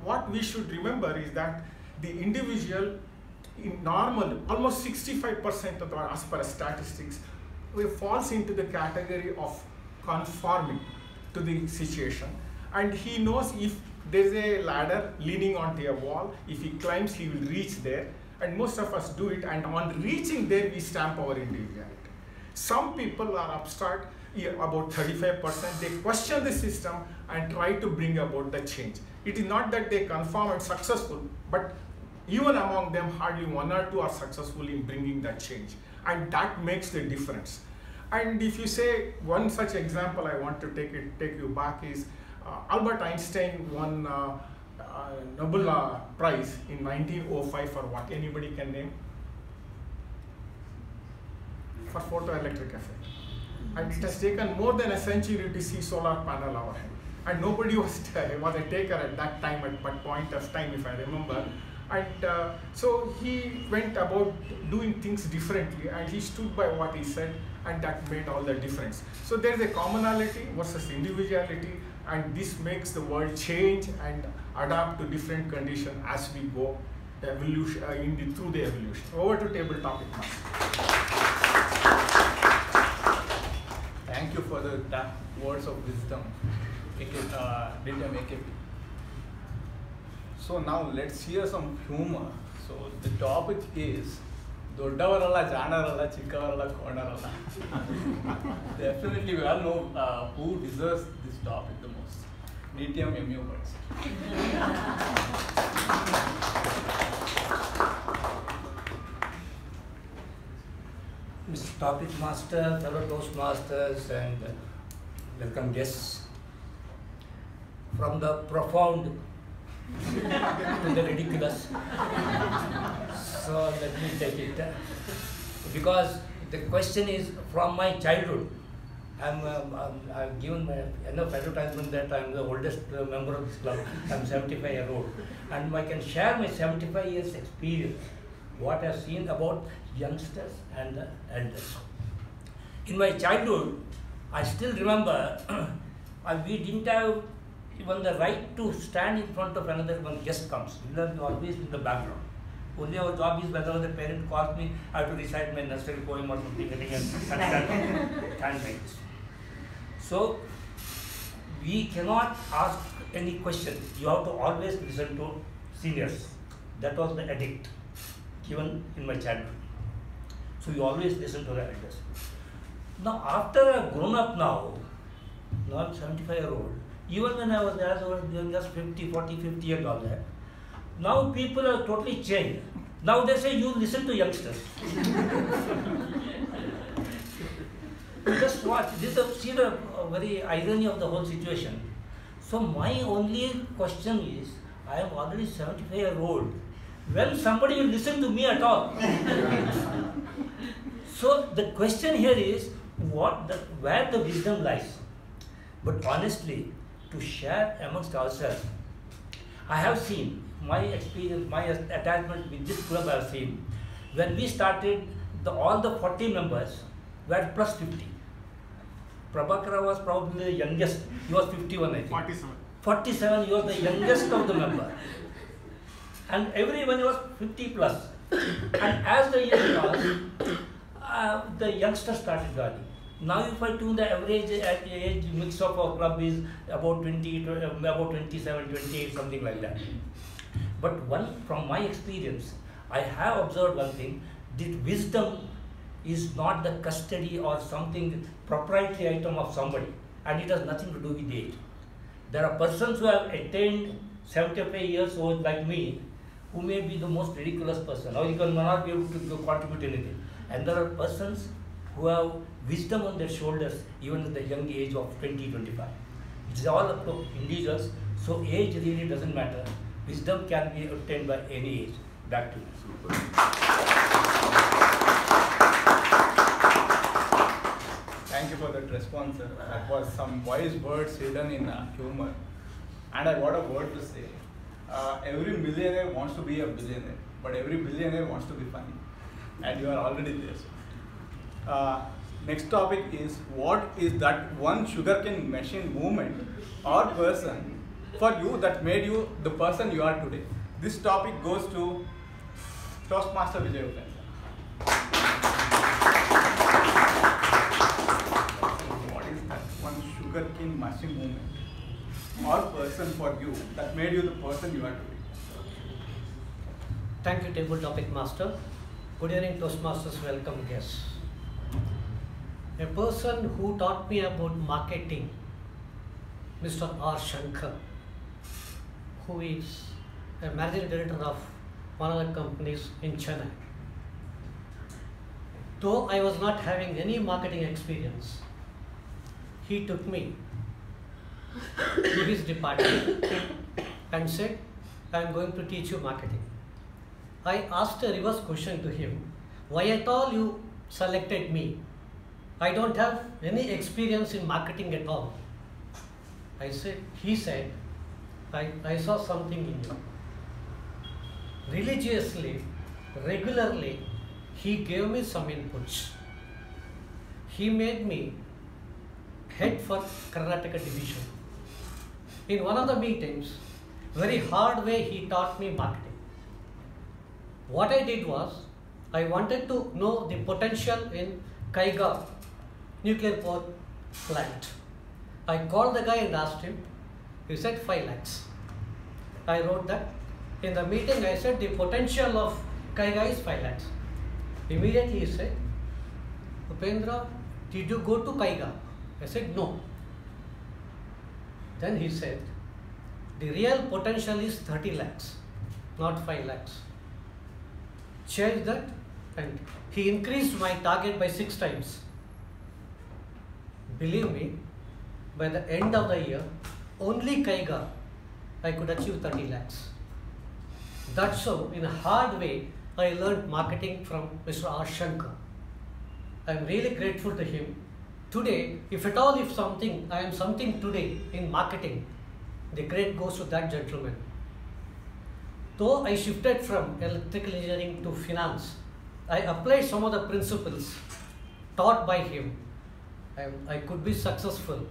What we should remember is that the individual in normal, almost 65% of the, as per statistics, falls into the category of conforming to the situation, and he knows if there's a ladder leaning onto a wall, if he climbs he will reach there, and most of us do it, and on reaching there we stamp our individuality. Some people are upstart, about 35%, they question the system and try to bring about the change. It is not that they conform and successful, but even among them hardly 1 or 2 are successful in bringing that change, and that makes the difference. And if you say one such example I want to take you back is Albert Einstein won Nobel Prize in 1905 for what? Anybody can name? For photoelectric effect. And it has taken more than a century to see solar panel overhead. And nobody was a taker at that time, at that point of time, if I remember. And so he went about doing things differently, and he stood by what he said, and that made all the difference. So there is a commonality versus individuality, and this makes the world change and adapt to different conditions as we go evolution, through the evolution. Over to table topic now. Thank you for the words of wisdom, AKP. So now let's hear some humor. So the topic is Doddavaralla, Janaralla, Chikkavaralla, Konaralla. Definitely we all know who deserves this topic the most. DTM MU words. Mr. Topic Master, fellow Toastmasters, and welcome guests. From the profound to the ridiculous. So let me take it. Because the question is from my childhood. I've given enough advertisement that I'm the oldest member of this club. I'm 75 years old. And I can share my 75 years experience, what I've seen about youngsters and the elders. In my childhood, I still remember we didn't have even the right to stand in front of another when guest comes. We were always in the background. Only our job is whether the parent calls me, I have to recite my nursery poem or something and stand like this. So we cannot ask any question. You have to always listen to seniors. That was the edict given in my childhood. So you always listen to the elders. Now after I've grown up now I'm 75-year-old, even when I was as old, just 50, 40, 50 and all that, now people are totally changed. Now they say you listen to youngsters. Just watch, see the very irony of the whole situation. So my only question is, I am already 75-year-old. When somebody will listen to me at all? So the question here is, where the wisdom lies. But honestly, to share amongst ourselves, I have seen my experience, my attachment with this club. I have seen when we started, all the 40 members were plus 50. Prabhakara was probably the youngest. He was 51, I think. 47. 47. He was the youngest of the members, and everyone was 50 plus. And as the years passed, the youngsters started joining. Now, if I do the average age mix of our club is about 20, about 27, 28, something like that. But from my experience, I have observed one thing: that wisdom is not the custody or something proprietary item of somebody, and it has nothing to do with age. There are persons who have attained 75 years old like me, who may be the most ridiculous person, or you may not be able to contribute anything. And there are persons who have wisdom on their shoulders even at the young age of 20, 25. It's all up to individuals, so age really doesn't matter. Wisdom can be obtained by any age. Back to you. Thank you for that response, sir. That was some wise words hidden in humor. And I got a word to say. Every millionaire wants to be a billionaire, but every billionaire wants to be funny. And you are already there, sir. Next topic is, what is that one sugarcane machine movement or person for you that made you the person you are today? This topic goes to Toastmaster Vijay. What is that one sugarcane machine moment or person for you that made you the person you are today? Thank you, Table Topic Master. Good evening, Toastmasters. Welcome guests. A person who taught me about marketing, Mr. R. Shankar, who is a managing director of one of the companies in Chennai. Though I was not having any marketing experience, he took me to his department and said, I am going to teach you marketing. I asked a reverse question to him, why at all you selected me? I don't have any experience in marketing at all. He said, I saw something in you. Religiously, regularly, he gave me some inputs. He made me head for Karnataka division. In one of the meetings, very hard way he taught me marketing. What I did was, I wanted to know the potential in Kaiga nuclear power plant. I called the guy and asked him. He said 5 lakhs. I wrote that. In the meeting I said the potential of Kaiga is 5 lakhs. Immediately he said, Upendra, did you go to Kaiga? I said no. Then he said, the real potential is 30 lakhs, not 5 lakhs. Change that, and he increased my target by 6 times. Believe me, by the end of the year, only Kaiga, I could achieve 30 lakhs. That's so, in a hard way, I learned marketing from Mr. R. Shankar. I am really grateful to him. Today, if at all, I am something today in marketing, the credit goes to that gentleman. Though I shifted from electrical engineering to finance, I applied some of the principles taught by him. I could be successful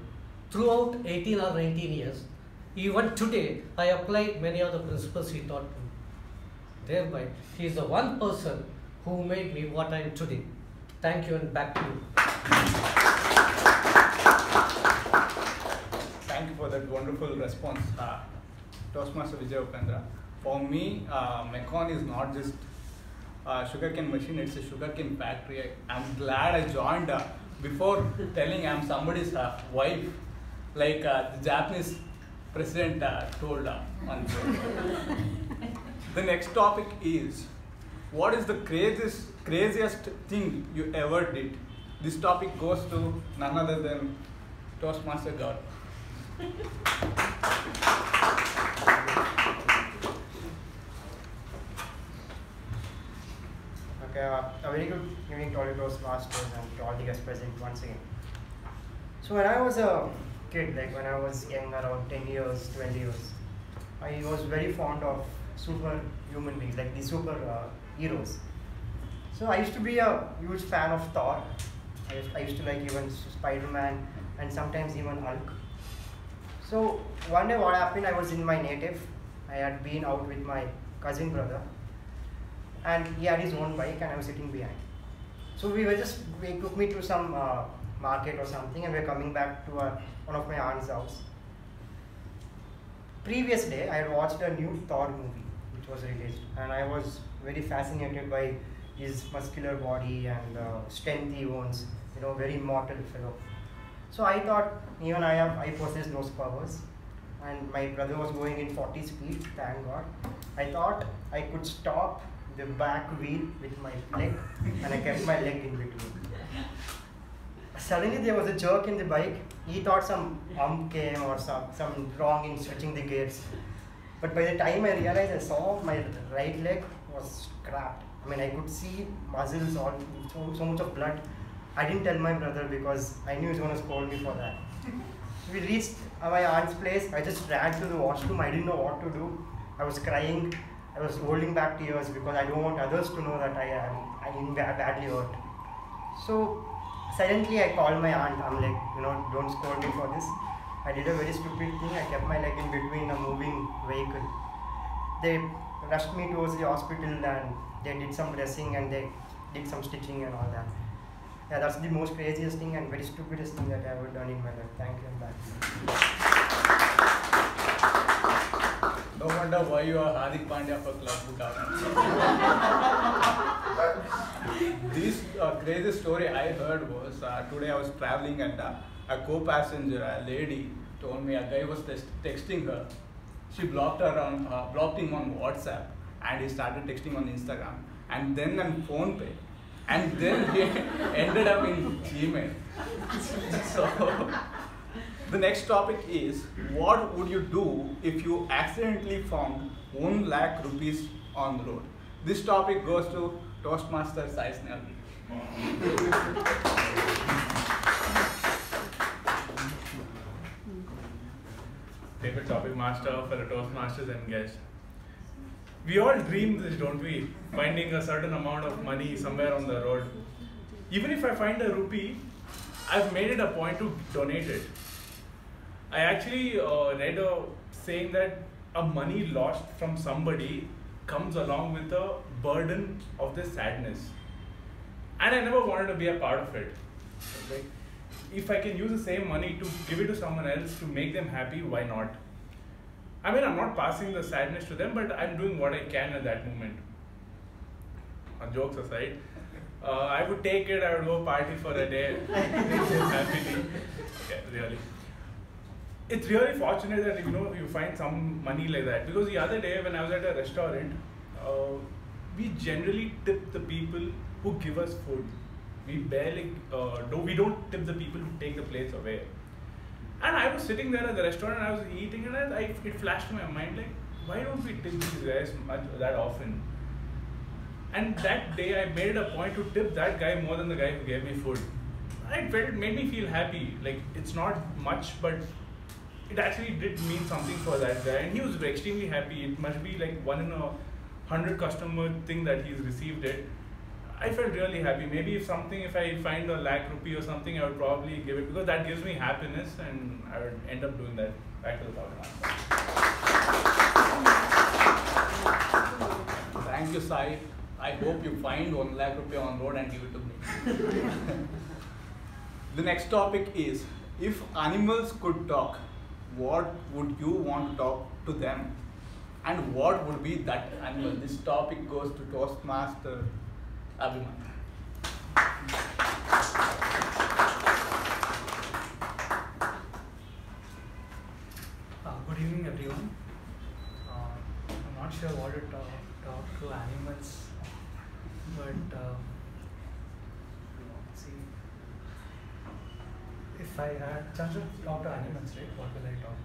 throughout 18 or 19 years. Even today, I apply many of the principles he taught me. Thereby, he is the one person who made me what I am today. Thank you, and back to you. Thank you for that wonderful response, Toastmaster Vijay Upendra. For me, Mecon is not just a sugarcane machine, it's a sugarcane factory. I'm glad I joined before telling I'm somebody's wife, like the Japanese president told once. The next topic is, what is the craziest thing you ever did? This topic goes to none other than Toastmaster Gaurav. Okay, a very good evening to all the Toastmasters and to all the guests present once again. So when I was a kid, like when I was young, around 10 years, 12 years, I was very fond of superhuman beings, like the super heroes. So I used to be a huge fan of Thor. I used to like even Spider-Man and sometimes even Hulk. So one day what happened, I was in my native. I had been out with my cousin brother and he had his own bike and I was sitting behind. So he took me to some market or something and we were coming back to one of my aunt's house. Previous day I had watched a new Thor movie which was released and I was very fascinated by his muscular body and strength he owns, very immortal fellow. So I thought even I possess those powers and my brother was going in 40 speed, thank God. I thought I could stop the back wheel with my leg and I kept my leg in between. Suddenly there was a jerk in the bike. He thought some hump came or some wrong in switching the gears. But by the time I realized, I saw my right leg was scrapped. I mean, I could see muscles, all so much of blood. I didn't tell my brother because I knew he was going to scold me for that. We reached my aunt's place. I just ran to the washroom. I didn't know what to do. I was crying. I was holding back tears because I don't want others to know that I'm badly hurt. So silently I called my aunt. I'm like, don't scold me for this. I did a very stupid thing. I kept my leg in between a moving vehicle. they rushed me towards the hospital and they did some dressing and they did some stitching and all that. Yeah, that's the most craziest thing and very stupidest thing that I have ever done in my life. Thank you and back. No wonder why you are Hardik Pandya for Club Bhutan. This crazy story I heard was today I was traveling and a co-passenger, a lady, told me a guy was texting her. She blocked him on WhatsApp and he started texting on Instagram and then on PhonePe and then he ended up in Gmail. So the next topic is, what would you do if you accidentally found 1 lakh rupees on the road? This topic goes to Toastmaster Sai Snehal. Favorite topic master for the Toastmasters and guests. We all dream this, don't we? Finding a certain amount of money somewhere on the road. Even if I find a rupee, I've made it a point to donate it. I actually read a saying that a money lost from somebody comes along with a burden of the sadness. And I never wanted to be a part of it. Okay? If I can use the same money to give it to someone else to make them happy, why not? I mean, I'm not passing the sadness to them, but I'm doing what I can at that moment. Jokes aside, I would take it, I would go party for a day, happily. Yeah, really. It's really fortunate that you find some money like that, because the other day when I was at a restaurant, we generally tip the people who give us food. We barely we don't tip the people who take the plates away. And I was sitting there at the restaurant and I was eating and it flashed to my mind like, why don't we tip these guys that often? And that day I made it a point to tip that guy more than the guy who gave me food. It made me feel happy. Like, it's not much, but it actually did mean something for that guy. And he was extremely happy. It must be like 1 in 100 customer thing that he's received it. I felt really happy. Maybe if I find a lakh rupee or something, I would probably give it, because that gives me happiness and I would end up doing that. Back to the topic. Thank you, Sai. I hope you find 1 lakh rupee on road and give it to me. The next topic is, if animals could talk, what would you want to talk to them? And what would be that animal? This topic goes to Toastmaster Abhimaan. Good evening, everyone. I'm not sure what to talk to animals, but see, if I had chance to talk to animals, right, what will I talk?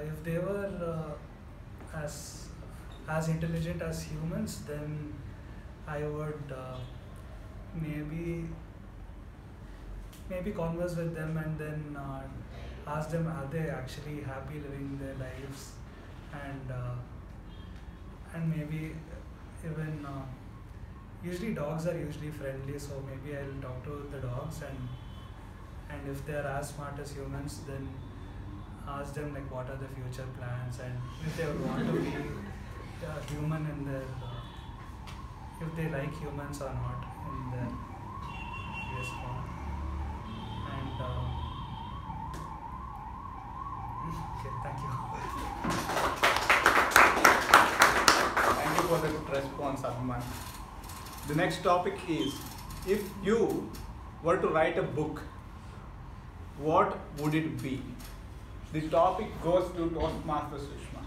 If they were as intelligent as humans, then I would maybe converse with them and then ask them, are they actually happy living their lives, and maybe even usually dogs are usually friendly, so maybe I'll talk to the dogs, and if they're as smart as humans, then ask them like what are the future plans, and if they would want to be human in their if they like humans or not in their previous form. And okay, thank you. Thank you for the response, Abhimaan. The next topic is, if you were to write a book, what would it be? The topic goes to Toastmaster Sushma.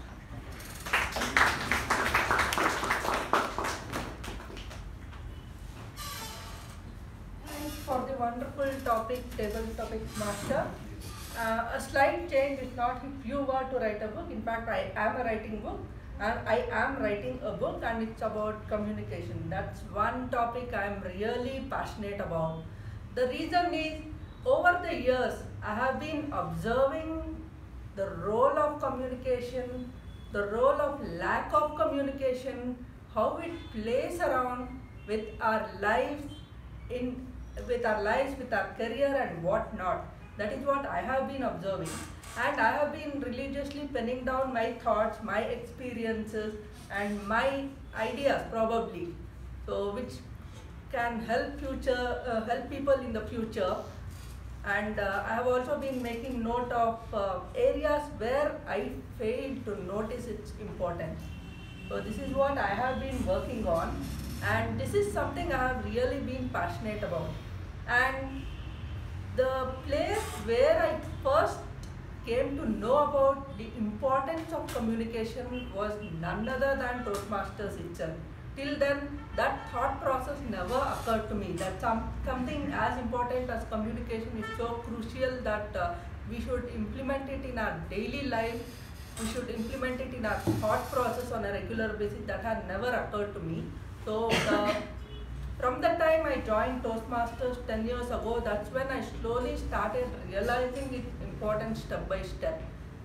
Thanks for the wonderful topic, table topic master. A slight change is not if you were to write a book. In fact, I am writing book, and I am writing a book, and it's about communication. That's one topic I am really passionate about. The reason is, over the years, I have been observing the role of communication, the role of lack of communication, how it plays around with our lives, with our career and what not. That is what I have been observing. and I have been religiously penning down my thoughts, my experiences, and my ideas probably, so which can help people in the future. And I have also been making note of areas where I failed to notice its importance. So this is what I have been working on, and this is something I have really been passionate about. And the place where I first came to know about the importance of communication was none other than Toastmasters itself. Till then, that thought process never occurred to me, that something as important as communication is so crucial that we should implement it in our daily life, we should implement it in our thought process on a regular basis. That had never occurred to me. So from the time I joined Toastmasters 10 years ago, that's when I slowly started realizing its importance step by step.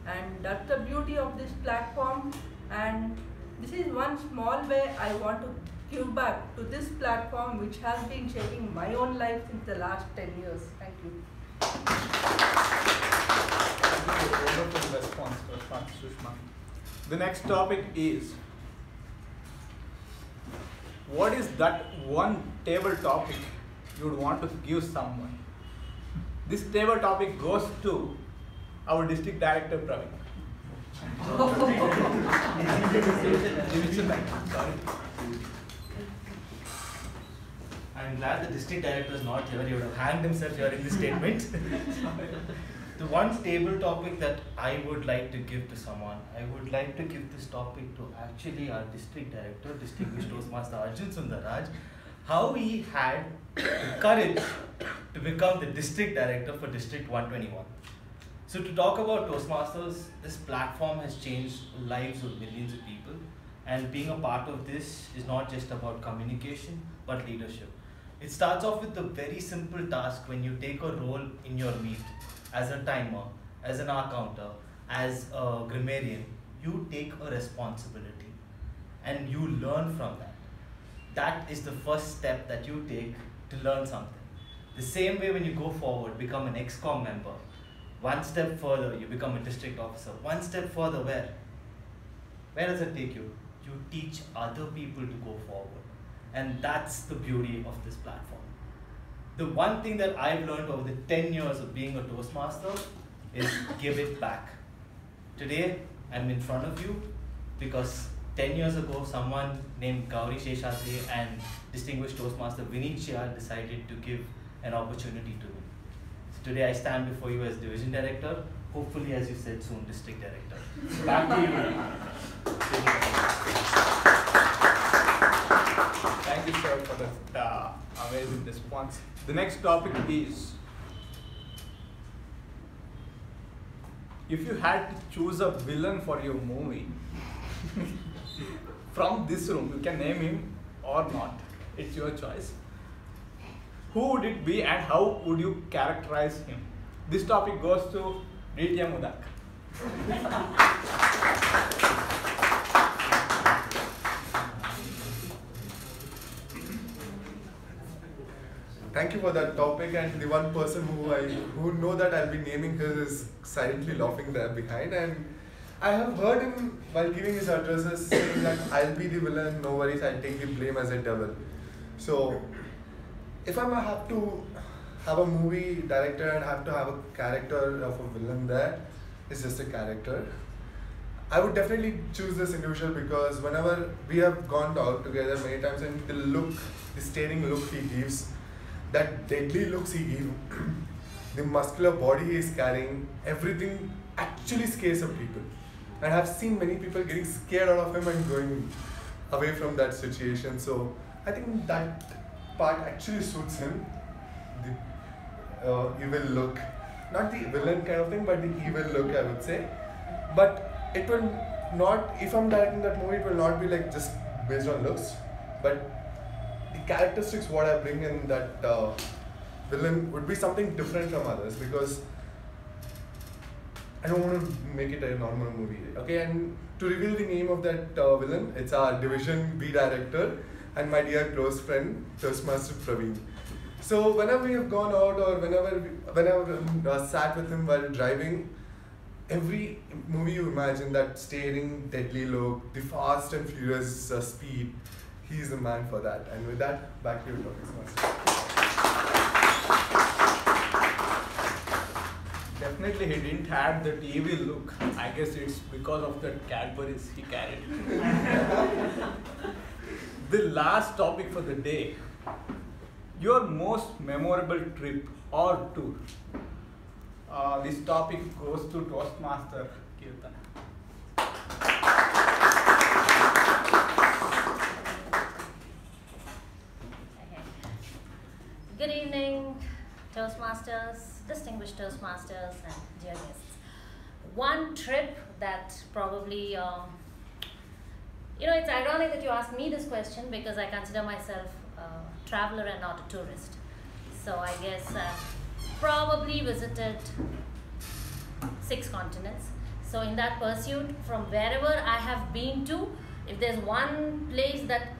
And that's the beauty of this platform. And this is one small way I want to give back to this platform, which has been shaping my own life since the last 10 years. Thank you. Wonderful response, Sushma. The next topic is, what is that one table topic you would want to give someone? This table topic goes to our district director, Praveen. I'm glad the district director is not here. He would have hanged himself hearing this statement. The one table topic that I would like to give to someone, I would like to give this topic to actually our district director, distinguished Toastmaster Arjun Sundaraj, how he had the courage to become the district director for District 121. So to talk about Toastmasters, this platform has changed lives of millions of people, and being a part of this is not just about communication, but leadership. It starts off with the very simple task when you take a role in your meet, as a timer, as an hour counter, as a grammarian. You take a responsibility and you learn from that. That is the first step that you take to learn something. The same way when you go forward, become an ex-com member, one step further, you become a district officer. One step further, where? Where does it take you? You teach other people to go forward. And that's the beauty of this platform. The one thing that I've learned over the 10 years of being a Toastmaster is give it back. Today, I'm in front of you because 10 years ago, someone named Gauri Sheshadri and distinguished Toastmaster Vineet Shia decided to give an opportunity to me. So today I stand before you as Division Director, hopefully, as you said, soon District Director. Back to you. Thank you, sir, for that amazing response. The next topic is, if you had to choose a villain for your movie, from this room, you can name him or not. It's your choice. Who would it be and how would you characterize him? This topic goes to DTM Udanka. Thank you for that topic, and the one person who know that I'll be naming her is silently laughing there behind, and I have heard him while giving his addresses saying that I'll be the villain, no worries, I'll take the blame as a devil. So if I have to have a movie director and have to have a character of a villain there, it's just a character. I would definitely choose this individual because whenever we have gone out together many times, and the look, the staring look he gives, that deadly looks he gives, the muscular body he is carrying, everything actually scares some people. And I've seen many people getting scared out of him and going away from that situation. So I think that part actually suits him. The evil look, not the villain kind of thing, but the evil look, I would say. But it will not, if I'm directing that movie, it will not be like just based on looks, but the characteristics what I bring in that villain would be something different from others, because I don't want to make it a normal movie. Okay, and to reveal the name of that villain, it's our Division B director and my dear close friend, Toastmaster Praveen. So whenever we have gone out or whenever sat with him while driving, every movie you imagine, that staring, deadly look, the fast and furious speed, he's the man for that. And with that, back to you, Toastmaster. Definitely he didn't have that evil look. I guess it's because of the Cadbury's he carried. The last topic for the day. Your most memorable trip or tour. This topic goes to Toastmaster Keerthana. Good evening, Toastmasters, distinguished Toastmasters, and dear guests. One trip that probably, it's ironic that you asked me this question because I consider myself a traveler and not a tourist. So I guess probably visited 6 continents. So in that pursuit, from wherever I have been to, if there's one place that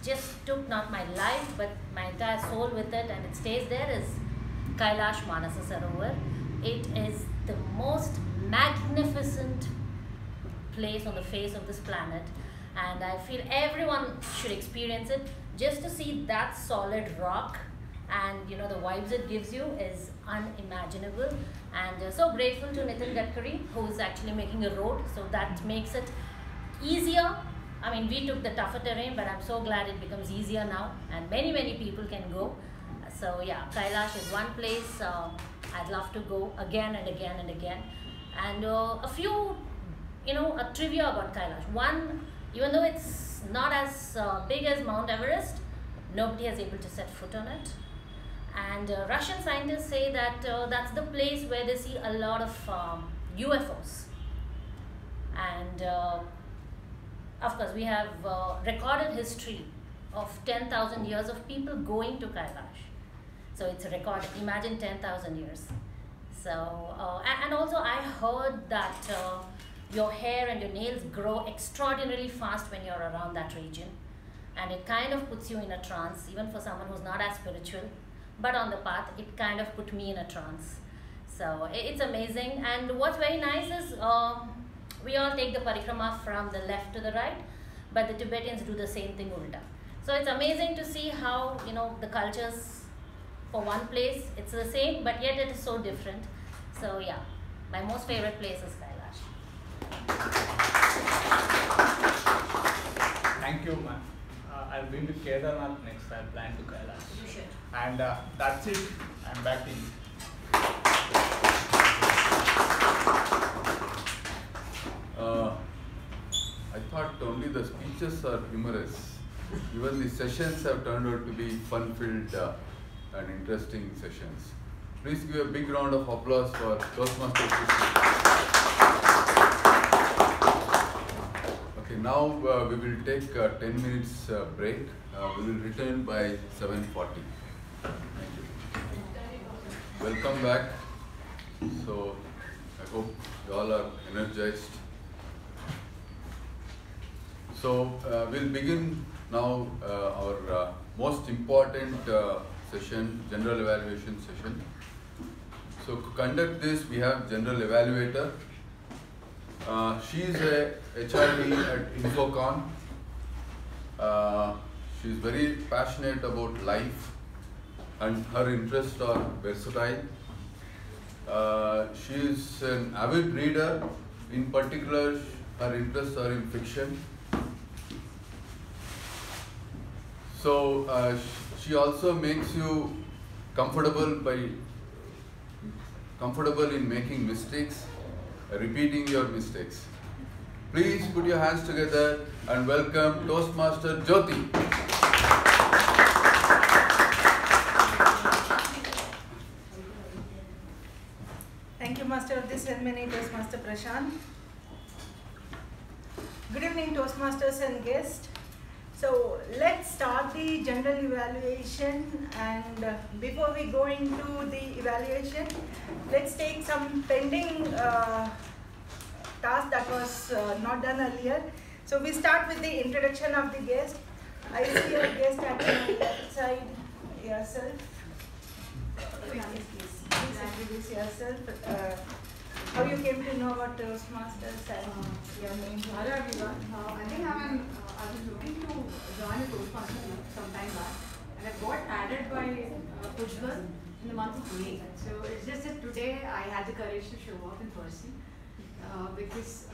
just took not my life but my entire soul with it and it stays there, is Kailash Manasa Sarovar. It is the most magnificent place on the face of this planet, and I feel everyone should experience it. Just to see that solid rock and the vibes it gives you is unimaginable. And so grateful to Nitin Gadkari, who is actually making a road, so that makes it easier. I mean, we took the tougher terrain, but I'm so glad it becomes easier now, and many people can go. So yeah, Kailash is one place I'd love to go again and again and again. And a few, a trivia about Kailash. One, even though it's not as big as Mount Everest, nobody has able to set foot on it. And Russian scientists say that that's the place where they see a lot of UFOs. And of course, we have recorded history of 10,000 years of people going to Kailash. So it's a record. Imagine 10,000 years. So, and also I heard that your hair and your nails grow extraordinarily fast when you're around that region. And it kind of puts you in a trance, even for someone who's not as spiritual. But on the path, it kind of put me in a trance. So it's amazing. And what's very nice is we all take the parikrama from the left to the right, but the Tibetans do the same thing ulta. So it's amazing to see how, the cultures for one place, it's the same, but yet it is so different. So yeah, my most favorite place is Kailash. Thank you, man. I'll been to Kedarnath next. I'll plan to Kailash. You should. And that's it. I'm back to you. I thought only the speeches are humorous. Even the sessions have turned out to be fun-filled and interesting sessions. Please give a big round of applause for Toastmasters. Okay, now we will take 10 minutes break. We will return by 7:40. Thank you. Welcome back. So I hope you all are energized. So we'll begin now our most important session, general evaluation session. So to conduct this, we have general evaluator. She is a HRD at Infocon. She is very passionate about life and her interests are versatile. She is an avid reader. In particular, her interests are in fiction. So she also makes you comfortable in making mistakes, repeating your mistakes. Please put your hands together and welcome Toastmaster Jyothi. Thank you, Master of the Ceremony, Toastmaster Prashant. Good evening, Toastmasters and guests. So let's start the general evaluation, and before we go into the evaluation, let's take some pending task that was not done earlier. So we start with the introduction of the guest. I see your guest at the left side yourself. Please introduce yourself. how you came to know about Toastmasters and your name. Hello everyone. I think I was looking to join a Toastmasters club some time back, and I got added by Ujwal in the month of May. So it's just that today I had the courage to show up in person because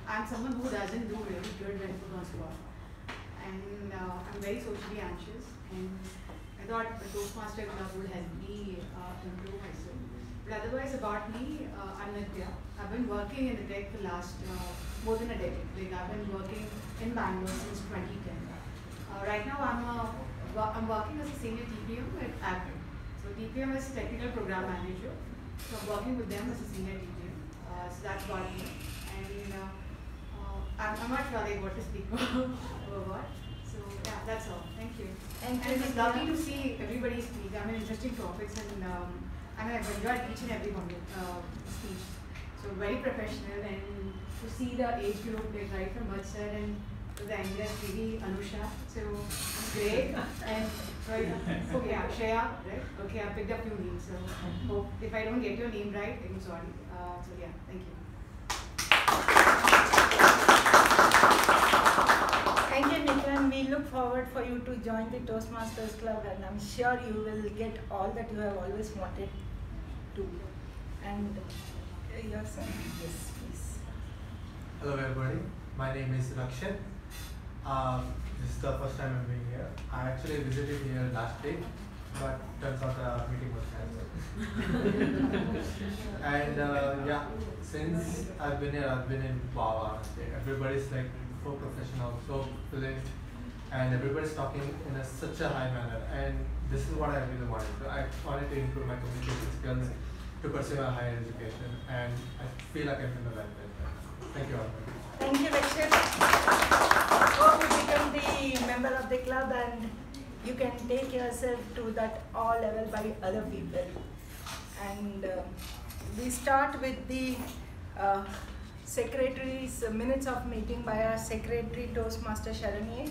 I'm someone who doesn't do really good when put on spot, and I'm very socially anxious, and I thought a Toastmaster club would help me improve myself. But otherwise, about me, I'm Nitya. I've been working in the tech for last more than a decade. Like I've been working in Bangalore since 2010. Right now, I'm working as a senior TPM at Apple. So TPM is Technical Program Manager. So I'm working with them as a senior TPM. So that's about me. And I'm not sure what to speak about or what. So yeah, that's all. Thank you. And it's lovely to see everybody speak. I mean, interesting topics, and I've enjoyed each and every one speech. So very professional, and to see the age group, like right from Matsar and to the youngest lady Anusha. So great. And so yeah, Shreya, right? Okay, I picked up few names. So hope if I don't get your name right, I'm sorry. So yeah, thank you. Thank you, Nitya, and we look forward for you to join the Toastmasters Club, and I'm sure you will get all that you have always wanted to. And your son, yes, please. Hello everybody, my name is Rakshan. This is the first time I'm being here. I actually visited here last week, but turns out the meeting was cancelled. And yeah, since I've been here, I've been in wow, everybody's like so professional, so fluent, and everybody's talking in such a high manner. And this is what I really wanted. I wanted to improve my communication skills to pursue a higher education, and I feel like I'm in the right place. Thank you all. Thank you, Rakshan. Hope you become the member of the club and you can take yourself to that all level by other people. And we start with the Secretary's minutes of meeting by our Secretary Toastmaster Sharanye.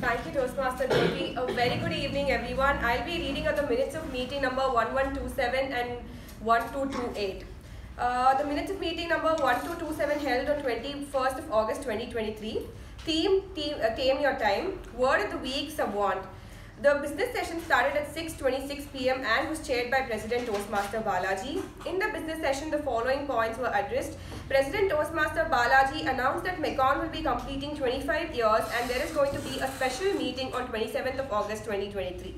Thank you, Toastmaster Jyothi. A very good evening, everyone. I'll be reading out the minutes of meeting number 1127 and 1228. The minutes of meeting number 1227 held on 21st of August 2023. Theme Tame Your Time. Word of the week, Savant. The business session started at 6:26 p.m. and was chaired by President Toastmaster Balaji. In the business session, the following points were addressed. President Toastmaster Balaji announced that Mekon will be completing 25 years and there is going to be a special meeting on 27th of August 2023.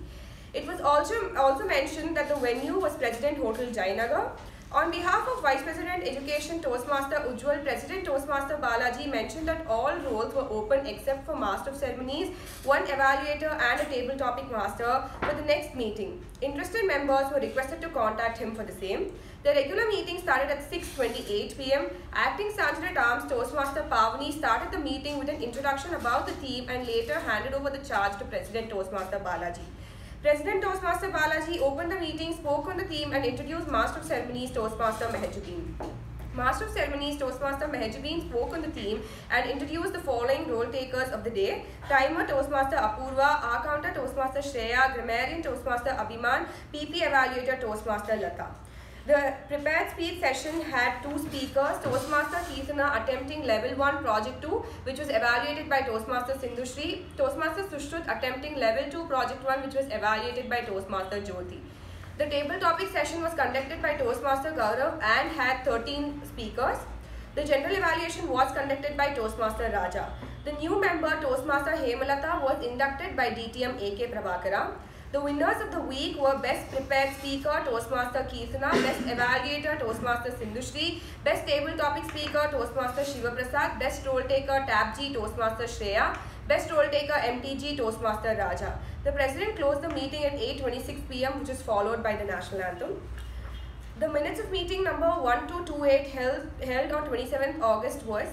It was also mentioned that the venue was President Hotel Jainagar. On behalf of Vice President Education Toastmaster Ujwal, President Toastmaster Balaji mentioned that all roles were open except for Master of Ceremonies, one Evaluator and a Table Topic Master for the next meeting. Interested members were requested to contact him for the same. The regular meeting started at 6:28 p.m. Acting Sergeant at Arms Toastmaster Pavani started the meeting with an introduction about the theme and later handed over the charge to President Toastmaster Balaji. President Toastmaster Balaji opened the meeting, spoke on the theme and introduced Master of Ceremonies Toastmaster Mehjabin. Master of Ceremonies Toastmaster Mehjabin spoke on the theme and introduced the following role takers of the day: Timer Toastmaster Apoorva, R-Counter Toastmaster Shreya, Grammarian Toastmaster Abhimaan, PP Evaluator Toastmaster Latha. The prepared speech session had two speakers, Toastmaster Keerthana attempting level 1 project 2, which was evaluated by Toastmaster Sindhushri, Toastmaster Sushruth attempting level 2 project 1, which was evaluated by Toastmaster Jyothi. The table topic session was conducted by Toastmaster Gaurav and had 13 speakers. The general evaluation was conducted by Toastmaster Raja. The new member Toastmaster Mamatha was inducted by DTM K Prabhakara. The winners of the week were Best Prepared Speaker Toastmaster Keerthana, Best Evaluator Toastmaster Sindhushri, Best Table Topic Speaker Toastmaster Shivaprasad, Best Role Taker Tab G Toastmaster Shreya, Best Role Taker MTG Toastmaster Raja. The President closed the meeting at 8:26 p.m. which is followed by the National Anthem. The minutes of meeting number 1228 held on 27th August was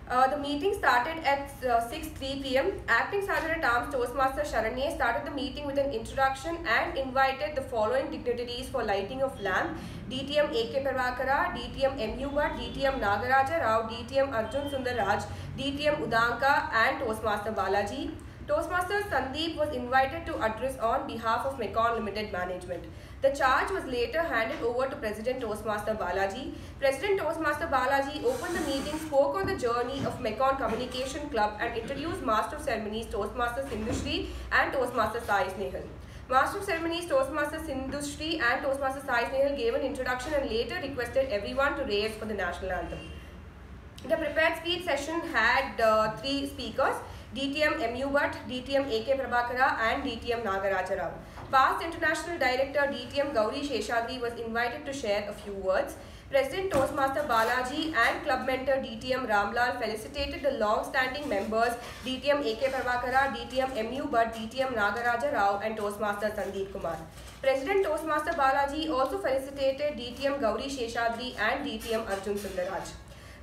the meeting started at 6:03 p.m. Acting Sergeant at Arms Toastmaster Sharanye started the meeting with an introduction and invited the following dignitaries for lighting of lamp: DTM K Prabhakara, DTM U Bhat, DTM Nagaraja Rao, DTM Arjun Sundar Raj, DTM Udanka and Toastmaster Balaji. Toastmaster Sandeep was invited to address on behalf of Mekon Limited Management. The charge was later handed over to President Toastmaster Balaji. President Toastmaster Balaji opened the meeting, spoke on the journey of Mekon Communication Club and introduced Master of Ceremonies Toastmaster Sindhushri and Toastmaster Sai Snehal. Master of Ceremonies Toastmaster Sindhushri and Toastmaster Sai Snehal gave an introduction and later requested everyone to raise for the national anthem. The prepared speech session had 3 speakers, DTM U Bhat, DTM K Prabhakara and DTM Nagaraja Rao. Past International Director DTM Gauri Sheshadri was invited to share a few words. President Toastmaster Balaji and Club Mentor DTM Ramlal felicitated the long-standing members DTM K Prabhakara, DTM U Bhat, DTM Nagaraja Rao and Toastmaster Sandeep Kumar. President Toastmaster Balaji also felicitated DTM Gauri Sheshadri and DTM Arjun Sundaraj.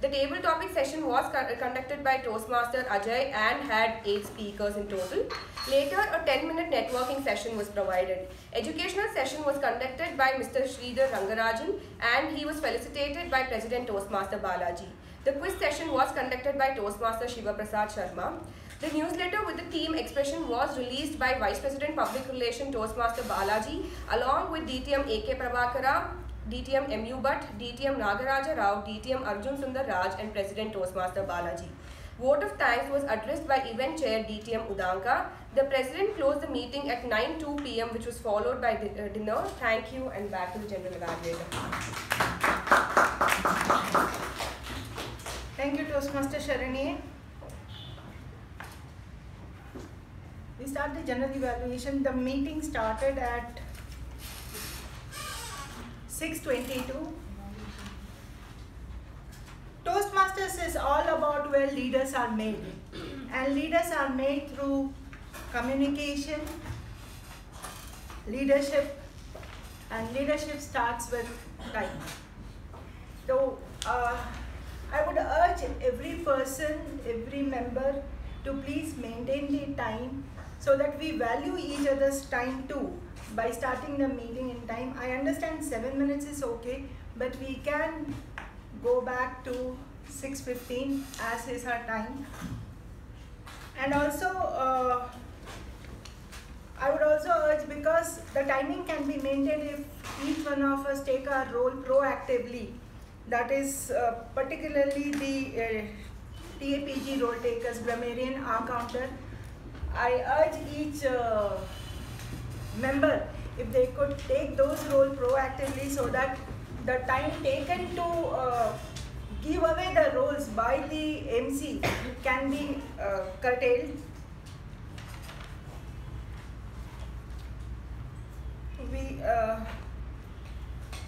The table topic session was conducted by Toastmaster Ajay and had 8 speakers in total. Later, a 10-minute networking session was provided. Educational session was conducted by Mr. Sridhar Rangarajan and he was felicitated by President Toastmaster Balaji. The quiz session was conducted by Toastmaster Shivaprasad Sharma. The newsletter with the theme expression was released by Vice President Public Relations Toastmaster Balaji along with DTM K Prabhakara, DTM U Bhat, DTM Nagaraja Rao, DTM Arjun Sundar Raj and President Toastmaster Balaji. Vote of thanks was addressed by event chair DTM Udanka. The president closed the meeting at 9:02 p.m. which was followed by dinner. Thank you and back to the general evaluator. Thank you, Toastmaster Sharanye. We start the general evaluation. The meeting started at 6:22. Toastmasters is all about where leaders are made. And leaders are made through communication, leadership, and leadership starts with time. So, I would urge every person, every member to please maintain the time so that we value each other's time too. By starting the meeting in time, I understand 7 minutes is okay, but we can go back to 6:15 as is our time. And also, I would also urge, because the timing can be maintained if each one of us take our role proactively. That is particularly the TAPG role takers, Grammarian, counter. I urge each member, if they could take those roles proactively so that the time taken to give away the roles by the MC can be curtailed.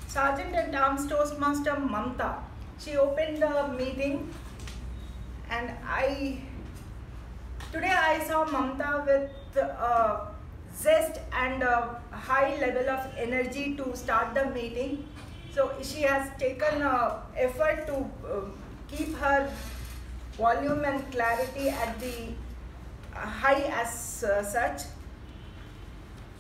Sergeant at Arms Toastmaster Mamatha, she opened the meeting, and today I saw Mamatha with zest and a high level of energy to start the meeting. So she has taken effort to keep her volume and clarity at the high as such.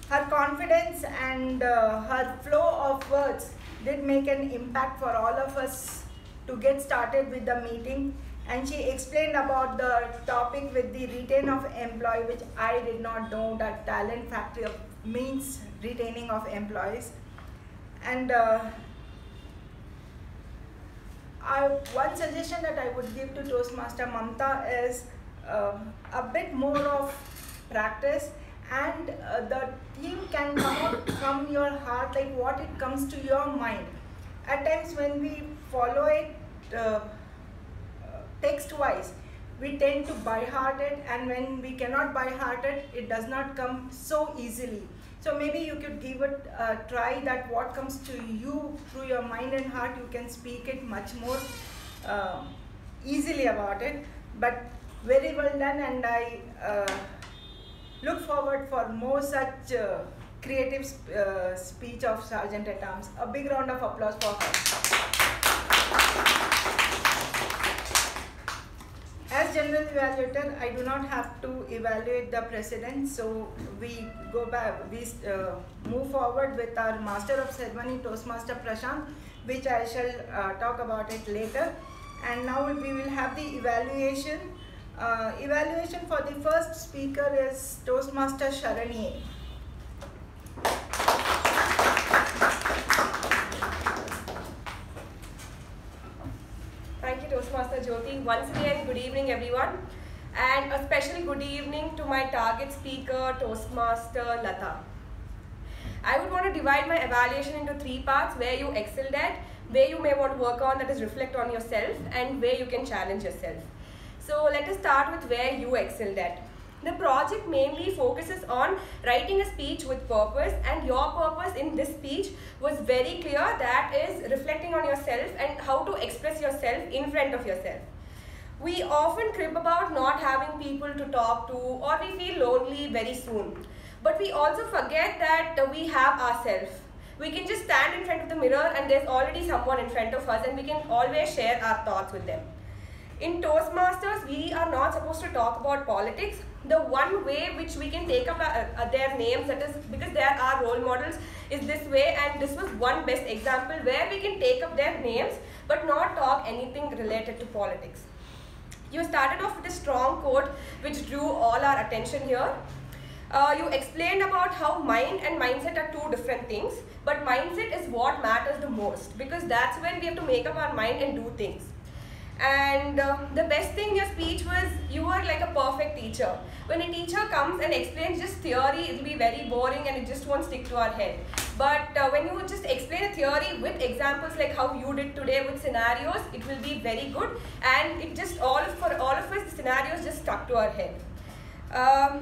Her confidence and her flow of words did make an impact for all of us to get started with the meeting. And she explained about the topic with the retain of employee, which I did not know that talent factory means retaining of employees. And one suggestion that I would give to Toastmaster Mamatha is a bit more of practice, and the theme can come out from your heart, like what it comes to your mind. At times when we follow it text-wise, we tend to by-heart it, and when we cannot by-heart it, it does not come so easily. So maybe you could give it a try, that what comes to you through your mind and heart, you can speak it much more easily about it. But very well done, and I look forward for more such creative speech of Sergeant at Arms. A big round of applause for her. As General Evaluator, I do not have to evaluate the President, so we go back, we move forward with our Master of Ceremony, Toastmaster Prashant, which I shall talk about it later. And now we will have the evaluation Evaluation for the first speaker is Toastmaster Sharanye. Thank you, Toastmaster Jyothi. Once again, good evening, everyone. And a special good evening to my target speaker, Toastmaster Latha. I would want to divide my evaluation into 3 parts: where you excelled at, where you may want to work on, that is reflect on yourself, and where you can challenge yourself. So let us start with where you excelled at. The project mainly focuses on writing a speech with purpose, and your purpose in this speech was very clear, that is reflecting on yourself and how to express yourself in front of yourself. We often crib about not having people to talk to, or we feel lonely very soon. But we also forget that we have ourselves. We can just stand in front of the mirror and there's already someone in front of us, and we can always share our thoughts with them. In Toastmasters, we are not supposed to talk about politics. The one way which we can take up their names, that is because they are our role models, is this way, and this was one best example where we can take up their names but not talk anything related to politics. You started off with a strong quote which drew all our attention here. You explained about how mind and mindset are 2 different things, but mindset is what matters the most, because that's when we have to make up our mind and do things. And the best thing in your speech was you were like a perfect teacher. When a teacher comes and explains just theory, it will be very boring and it just won't stick to our head. But when you just explain a theory with examples like how you did today with scenarios, it will be very good, and it just for all of us, the scenarios just stuck to our head.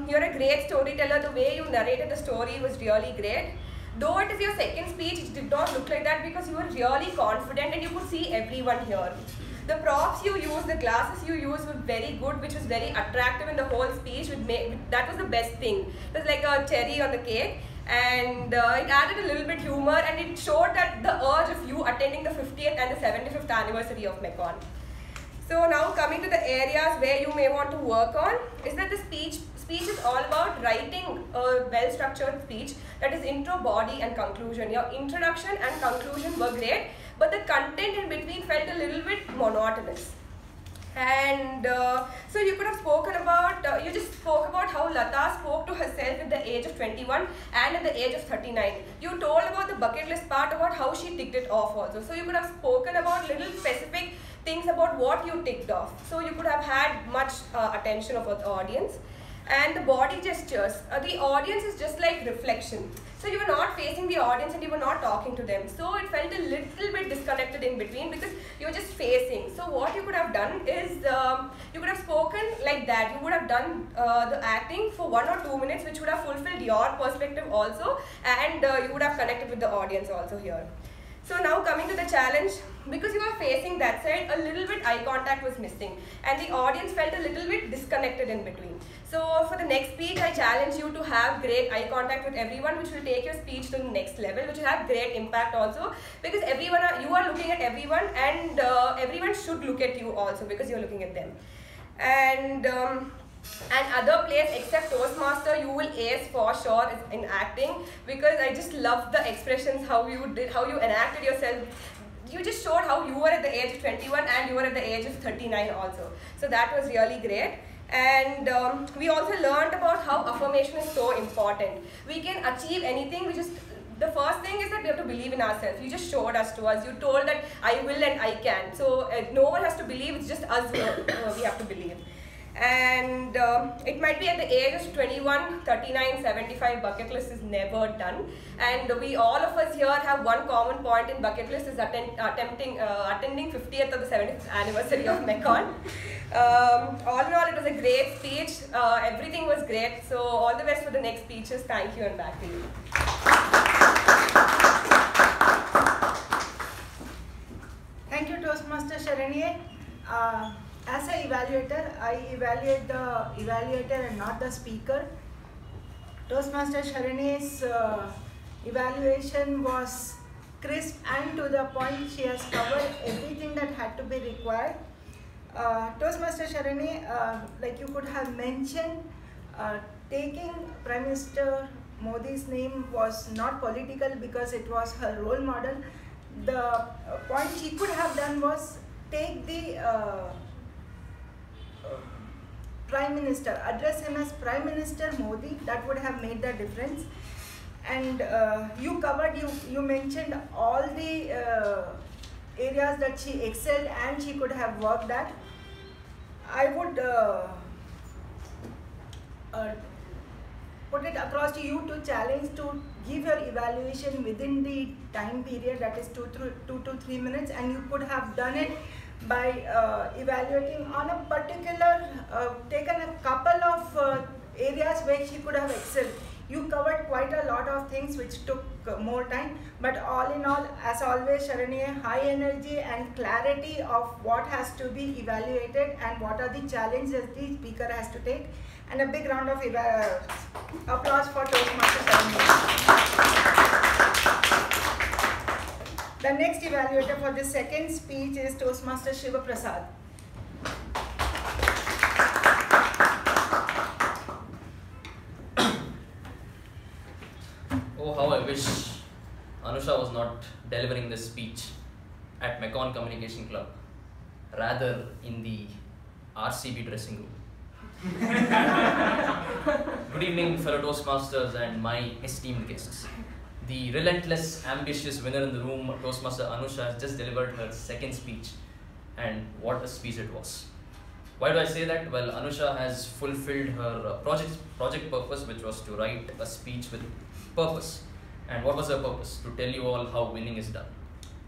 You're a great storyteller. The way you narrated the story was really great. Though it is your second speech, it did not look like that because you were really confident and you could see everyone here. The props you used, the glasses you used were very good, which was very attractive in the whole speech. That was the best thing. It was like a cherry on the cake, and it added a little bit humor, and it showed that the urge of you attending the 50th and the 75th anniversary of Mekon. So now coming to the areas where you may want to work on, is that the speech is all about writing a well-structured speech, that is intro, body and conclusion. Your introduction and conclusion were great, but the content in between felt a little bit monotonous. And so you could have spoken about, you just spoke about how Latha spoke to herself at the age of 21 and at the age of 39. You told about the bucket list part, about how she ticked it off also. So you could have spoken about little specific things about what you ticked off. So you could have had much attention of the audience. And the body gestures, the audience is just like reflection. So you were not facing the audience and you were not talking to them. So it felt a little bit disconnected in between because you were just facing. So what you could have done is, you could have spoken like that. You would have done the acting for 1 or 2 minutes, which would have fulfilled your perspective also, and you would have connected with the audience also here. So now coming to the challenge, because you were facing that side, a little bit eye contact was missing and the audience felt a little bit disconnected in between. So for the next speech, I challenge you to have great eye contact with everyone, which will take your speech to the next level, which will have great impact also, because you are looking at everyone, and everyone should look at you also because you're looking at them. And other place except Toastmaster, you will ace for sure is in acting, because I just love the expressions, how you enacted yourself. You just showed how you were at the age of 21 and you were at the age of 39 also. So that was really great. And we also learned about how affirmation is so important. We can achieve anything. The first thing is that we have to believe in ourselves. You just showed us to us. You told that I will and I can. So no one has to believe. It's just us we have to believe. And it might be at the age of 21, 39, 75, bucket list is never done. And all of us here have one common point in bucket list, is attending 50th or the 70th anniversary of Mekon. All in all, it was a great speech. Everything was great. So all the best for the next speeches. Thank you, and back to you. Thank you, Toastmaster Sharanye. As an evaluator, I evaluate the evaluator and not the speaker. Toastmaster Sharanye's evaluation was crisp and to the point. She has covered everything that had to be required. Toastmaster Sharanye, like you could have mentioned, taking Prime Minister Modi's name was not political because it was her role model. The point she could have done was take the Prime Minister, address him as Prime Minister Modi. That would have made the difference. And you mentioned all the areas that she excelled and she could have worked at. I would put it across to you to challenge to give your evaluation within the time period, that is 2 to 3 minutes, and you could have done it by evaluating on a particular, taken a couple of areas where she could have excelled. You covered quite a lot of things which took more time, but all in all, as always, Sharanye, high energy and clarity of what has to be evaluated and what are the challenges the speaker has to take. And a big round of applause for Toastmasters Sharanye. The next evaluator for the second speech is Toastmaster Shivaprasad. Oh, how I wish Anusha was not delivering this speech at Mekon Communication Club, rather in the RCB dressing room. Good evening, fellow Toastmasters and my esteemed guests. The relentless, ambitious winner in the room, Toastmaster Anusha, has just delivered her second speech, and what a speech it was. Why do I say that? Well, Anusha has fulfilled her project purpose, which was to write a speech with purpose. And what was her purpose? To tell you all how winning is done.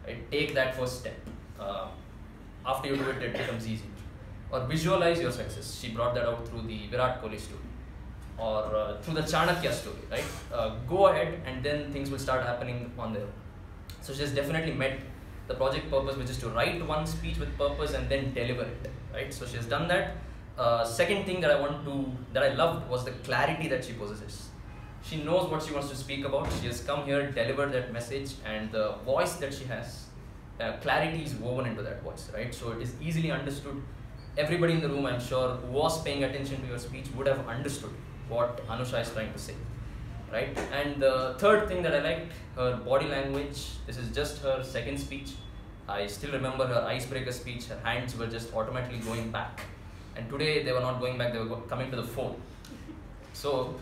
Right? Take that first step. After you do it, it becomes easy. Or visualize your success. She brought that out through the Virat Kohli story. Or through the Chanakya story, right? Go ahead and then things will start happening on their own. So she has definitely met the project purpose, which is to write one speech with purpose and then deliver it, right? So she has done that. Second thing that I loved was the clarity that she possesses. She knows what she wants to speak about. She has come here, delivered that message, and the voice that she has, clarity is woven into that voice, right? So it is easily understood. Everybody in the room, I'm sure, who was paying attention to your speech would have understood what Anusha is trying to say, right? And the third thing that I liked, her body language. This is just her second speech. I still remember her icebreaker speech. Her hands were just automatically going back. And today they were not going back, they were coming to the phone. So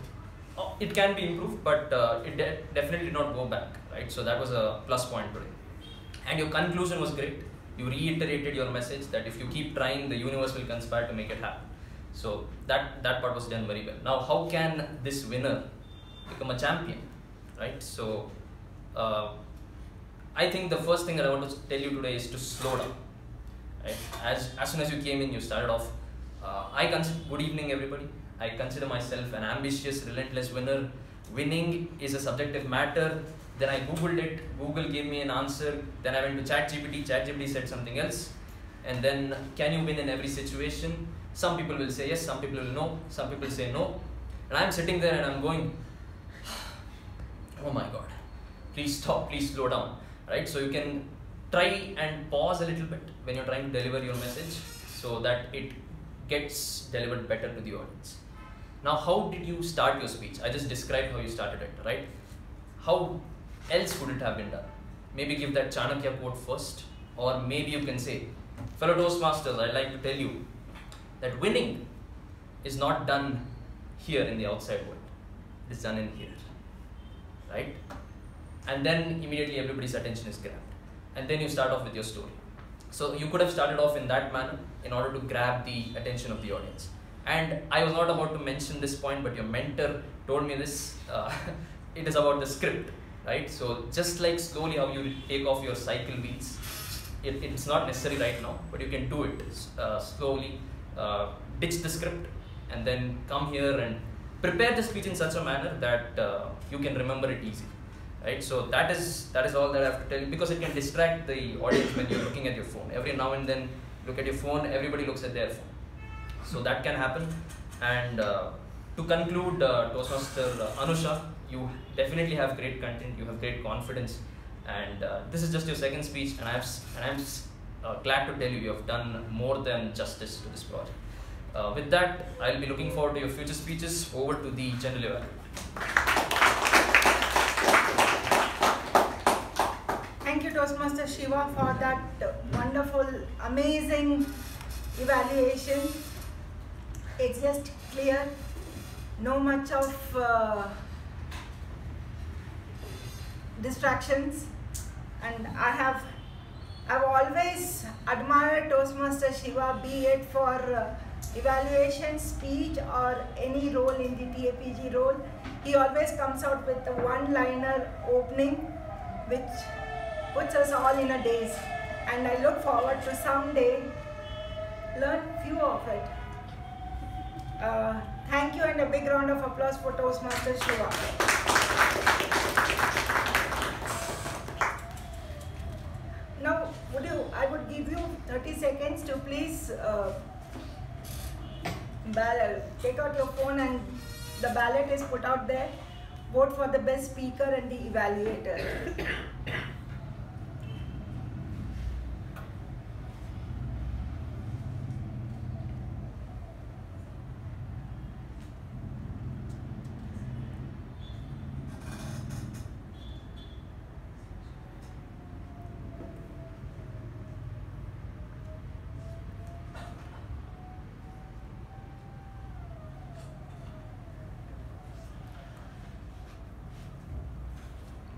it can be improved, but it definitely did not go back, right? So that was a plus point today. And your conclusion was great. You reiterated your message that if you keep trying, the universe will conspire to make it happen. So that part was done very well. Now, how can this winner become a champion, right? So I think the first thing that I want to tell you today is to slow down, right? As soon as you came in, you started off. Good evening, everybody. I consider myself an ambitious, relentless winner. Winning is a subjective matter. Then I Googled it. Google gave me an answer. Then I went to ChatGPT. ChatGPT said something else. And then, can you win in every situation? Some people will say yes, some people will no, some people say no. And I'm sitting there and I'm going, oh my God, please stop, please slow down, right? So you can try and pause a little bit when you're trying to deliver your message so that it gets delivered better to the audience. Now, how did you start your speech? I just described how you started it, right? How else would it have been done? Maybe give that Chanakya quote first, or maybe you can say, fellow Toastmasters, I'd like to tell you that winning is not done here in the outside world. It is done in here, right? And then immediately everybody's attention is grabbed. And then you start off with your story. So you could have started off in that manner in order to grab the attention of the audience. And I was not about to mention this point, but your mentor told me this. It is about the script, right? So just like slowly how you take off your cycle wheels, it's not necessary right now, but you can do it slowly. Ditch the script and then come here and prepare the speech in such a manner that you can remember it easily, right? So that is all that I have to tell you, because it can distract the audience when you're looking at your phone. Every now and then, look at your phone, everybody looks at their phone. So that can happen. And to conclude, Toastmaster Anusha, you definitely have great content, you have great confidence, and this is just your second speech, and I'm glad to tell you, you have done more than justice to this project. With that, I'll be looking forward to your future speeches. Over to the general evaluator. Thank you, Toastmaster Shiva, for that wonderful, amazing evaluation. it's just clear, no much of distractions, and I've always admired Toastmaster Shiva, be it for evaluation, speech, or any role in the TAPG role. He always comes out with a one-liner opening which puts us all in a daze, and I look forward to someday learn few of it. Thank you, and a big round of applause for Toastmaster Shiva. Now, I would give you 30 seconds to please take out your phone, and the ballot is put out there. Vote for the best speaker and the evaluator.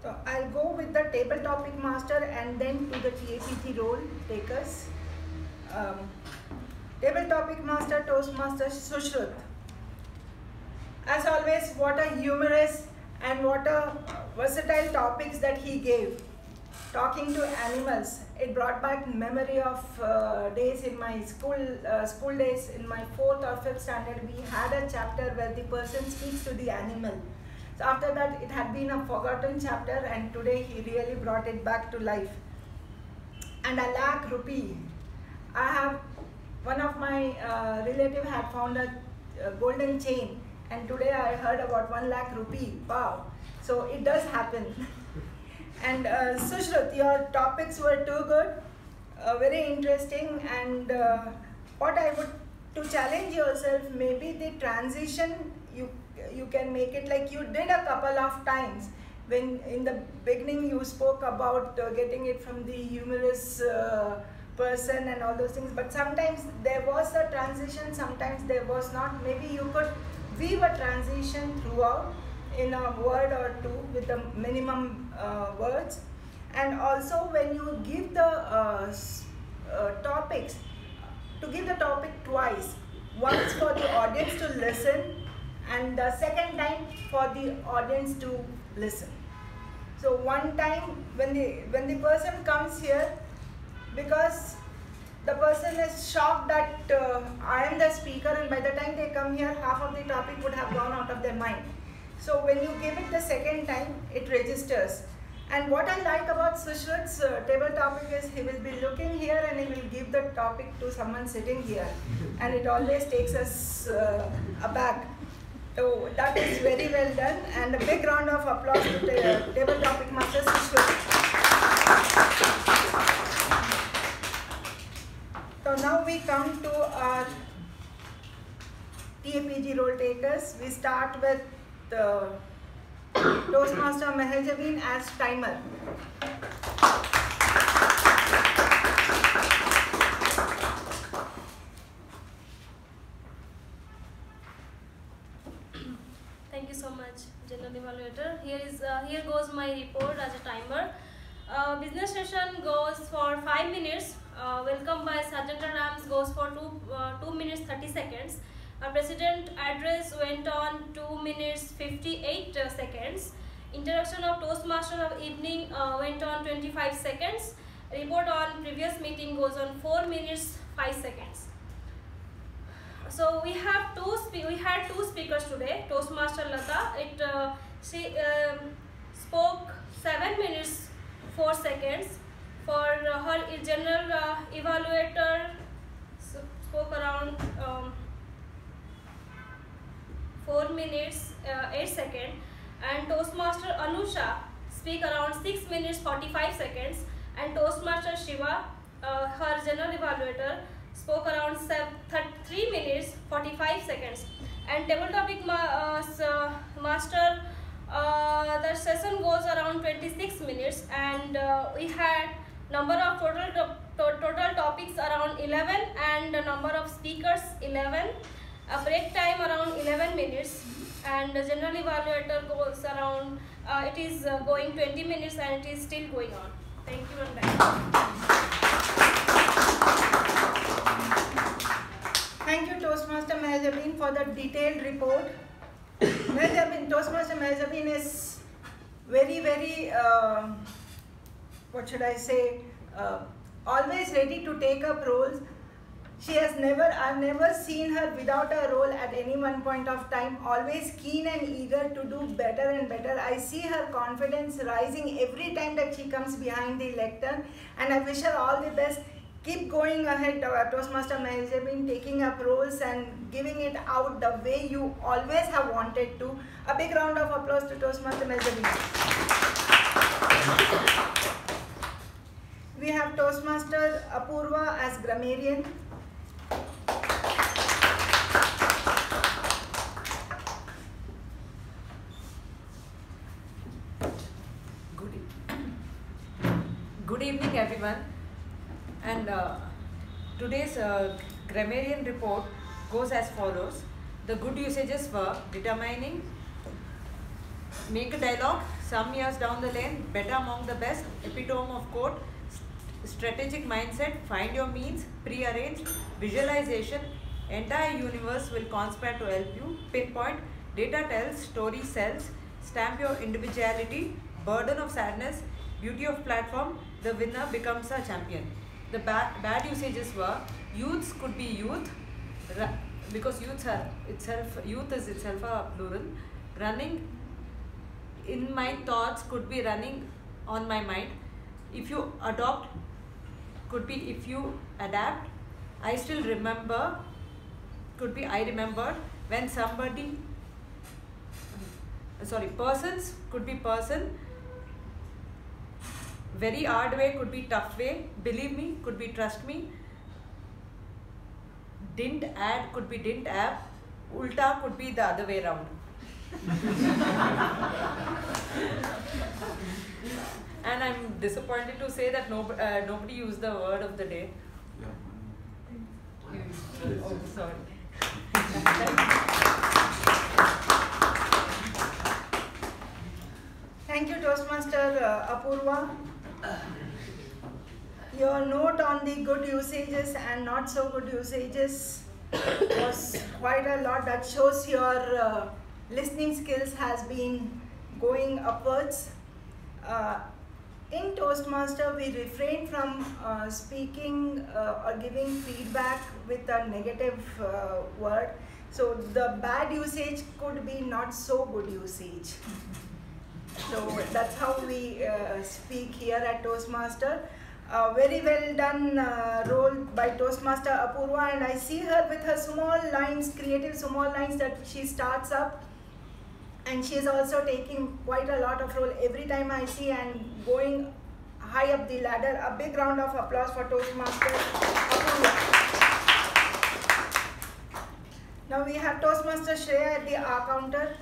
So I'll go with the table topic master and then to the TAPG role takers. Table topic master, Toastmaster Sushruth. As always, what a humorous and what a versatile topics that he gave. Talking to animals, it brought back memory of days in my school days. In my 4th or 5th standard, we had a chapter where the person speaks to the animal. So after that, it had been a forgotten chapter, and today he really brought it back to life. And a lakh rupee. One of my relative had found a golden chain, and today I heard about 1 lakh rupee. Wow. So it does happen. And Sushruth, your topics were too good, very interesting, and what I would, to challenge yourself, maybe the transition, you can make it like you did a couple of times. When in the beginning you spoke about getting it from the humorous person and all those things, but sometimes there was a transition, sometimes there was not. Maybe you could weave a transition throughout in a word or two with the minimum words. And also when you give the topics, to give the topic twice, once for the audience to listen and the second time for the audience to listen. So one time when the person comes here, because the person is shocked that I am the speaker, and by the time they come here, half of the topic would have gone out of their mind. So when you give it the second time, it registers. And what I like about Sushruth's table topic is he will be looking here and he will give the topic to someone sitting here. And it always takes us aback. So that is very well done, and a big round of applause to the table topic master Sushruth. So now we come to our TAPG role takers. We start with the Toastmaster Mehjabin as timer. Thank you so much, General Evaluator. Here goes my report as a timer. Business session goes for 5 minutes. Welcome by Sergeant Rams goes for 2 minutes 30 seconds. President address went on 2 minutes 58 seconds. Introduction of Toastmaster of evening went on 25 seconds. Report on previous meeting goes on 4 minutes 5 seconds. So we had two speakers today. Toastmaster Latha, she spoke 7 minutes 4 seconds. For her general evaluator spoke around 4 minutes 8 seconds, and Toastmaster Anusha speak around 6 minutes 45 seconds, and Toastmaster Shiva, her general evaluator, spoke around 3 minutes 45 seconds. And table topic master, the session goes around 26 minutes, and we had number of total topics around 11, and the number of speakers 11. A break time around 11 minutes, and the general evaluator goes around, it is going 20 minutes and it is still going on. Thank you and bye. Thank you, Toastmaster Mehjabin, for the detailed report. Mehjabin, Toastmaster Mehjabin is very, very, what should I say, always ready to take up roles. I've never seen her without a role at any one point of time, always keen and eager to do better and better. I see her confidence rising every time that she comes behind the lectern, and I wish her all the best. Keep going ahead, Toastmaster Mehjabin, taking up roles and giving it out the way you always have wanted to. A big round of applause to Toastmaster Mehjabin. We have Toastmaster Apoorva as Grammarian. Good evening, everyone. And today's Grammarian report goes as follows. The good usages were determining, make a dialogue, some years down the lane, better among the best, epitome of quote, strategic mindset, find your means, pre-arranged, visualization, entire universe will conspire to help you, pinpoint, data tells, story sells, stamp your individuality, burden of sadness, beauty of platform, the winner becomes a champion. The bad usages were, youths could be youth, because youth is itself a plural, running in my thoughts could be running on my mind, if you adopt could be if you adapt, I still remember could be I remembered, when somebody, persons could be person, very hard way could be tough way, believe me could be trust me, didn't add could be didn't have, ulta could be the other way around. And I'm disappointed to say that nobody used the word of the day. Oh, sorry. Thank you, Toastmaster Apoorva. Your note on the good usages and not so good usages was quite a lot. That shows your listening skills has been going upwards. In Toastmaster, we refrain from speaking or giving feedback with a negative word. So the bad usage could be not so good usage. So that's how we speak here at Toastmaster. Very well done role by Toastmaster Apoorva, and I see her with her small lines, creative small lines that she starts up, and she is also taking quite a lot of role every time I see, and going high up the ladder. A big round of applause for Toastmaster Apoorva. Now we have Toastmaster Shreya at the R counter.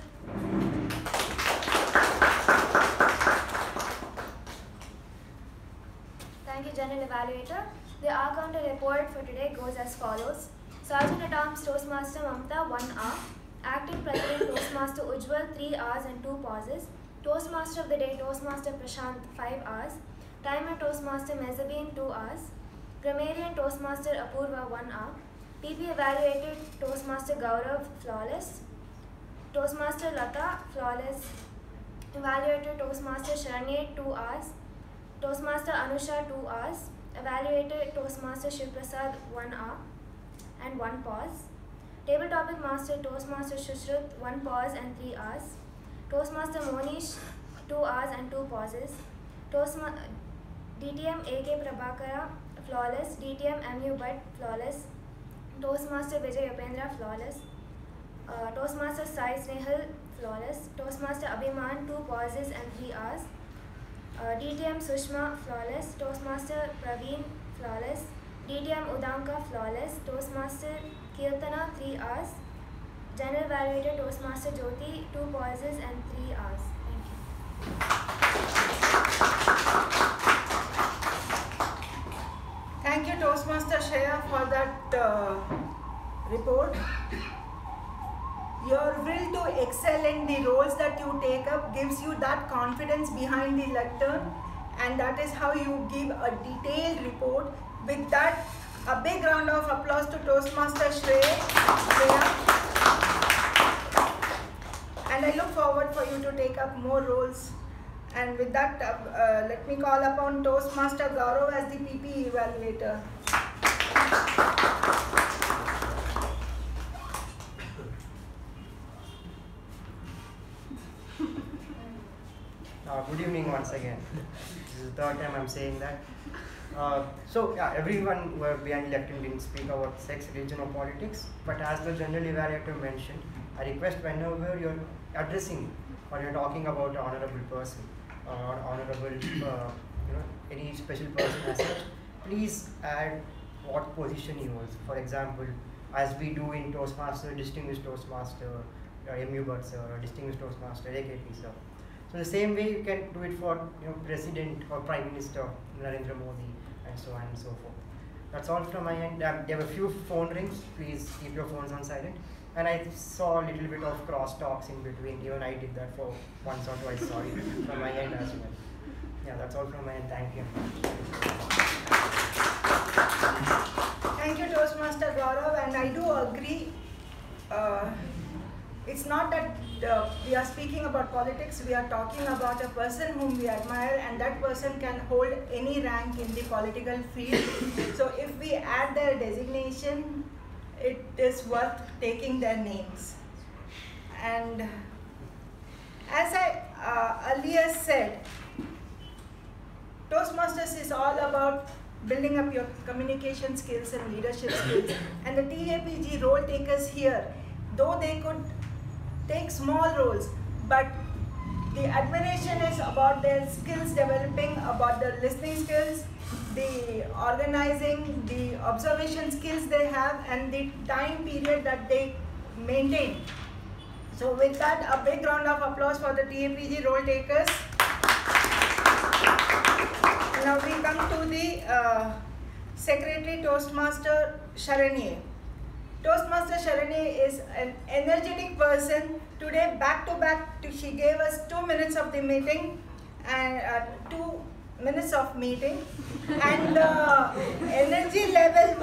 Thank you, General Evaluator. The R counter report for today goes as follows. Sergeant at Arms Toastmaster Mamatha 1 hour. Acting President Toastmaster Ujwal 3 hours and 2 pauses. Toastmaster of the day Toastmaster Prashant 5 hours. Timer Toastmaster Mehjabin 2 hours. Grammarian Toastmaster Apoorva 1 hour. PP evaluated Toastmaster Gaurav flawless. Toastmaster Latha flawless. Evaluated Toastmaster Sharanye 2 hours. Toastmaster Anusha 2 hours. Evaluated Toastmaster Shivaprasad 1 hour and 1 pause. Table topic master Toastmaster Sushruth 1 pause and 3 hours. Toastmaster Mohnish 2 hours and 2 pauses. DTM K Prabhakara flawless. DTM U Bhat flawless. Toastmaster Vijay flawless. Toastmaster Sai Snehal flawless. Toastmaster Abhimaan 2 pauses and 3 hours. DTM Sushma flawless. Toastmaster Praveen flawless. DTM Udanka flawless. Toastmaster Keerthana 3 hours. General Evaluator Toastmaster Jyothi 2 pauses and 3 hours. Thank you. Thank you, Toastmaster Shreya, for that report. Your will to excel in the roles that you take up gives you that confidence behind the lectern, and that is how you give a detailed report. With that, a big round of applause to Toastmaster Shreya. And I look forward for you to take up more roles. And with that, let me call upon Toastmaster Gaurav as the PP Evaluator. Good evening once again. This is the third time I'm saying that. Everyone who are behind lectern didn't speak about sex, religion or politics, but as the general evaluator mentioned, I request whenever you're addressing or you're talking about an honorable person or honorable, any special person as such, please add what position he holds. For example, as we do in Toastmaster, Distinguished Toastmaster, MU Bhat sir, or Distinguished Toastmaster, AKP sir. So the same way you can do it for President or Prime Minister Narendra Modi and so on and so forth. That's all from my end. There were a few phone rings. Please keep your phones on silent. And I saw a little bit of cross talks in between. Even I did that for once or twice. Sorry from my end as well. Yeah, that's all from my end. Thank you. Thank you, Toastmaster Gaurav, and I do agree. It's not that we are speaking about politics, we are talking about a person whom we admire, and that person can hold any rank in the political field. So if we add their designation, it is worth taking their names. And as I earlier said, Toastmasters is all about building up your communication skills and leadership skills. And the TAPG role takers here, though they could take small roles, but the admiration is about their skills developing, about their listening skills, the organizing, the observation skills they have, and the time period that they maintain. So with that, a big round of applause for the TAPG role takers. Now we come to the Secretary Toastmaster Sharanye. Toastmaster Sharanye is an energetic person. Today, back to back, she gave us 2 minutes of the meeting and 2 minutes of meeting, and the energy level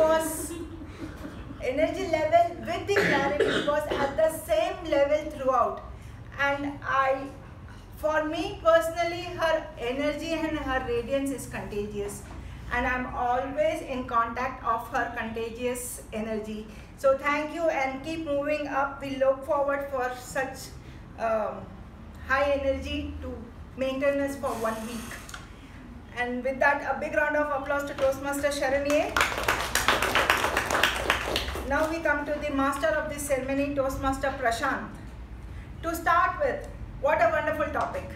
with the clarity was at the same level throughout. And for me personally, her energy and her radiance is contagious, and I'm always in contact of her contagious energy. So thank you, and keep moving up. We look forward for such high energy to maintain us for 1 week. And with that, a big round of applause to Toastmaster Sharanye. Now we come to the master of this ceremony, Toastmaster Prashant. To start with, what a wonderful topic.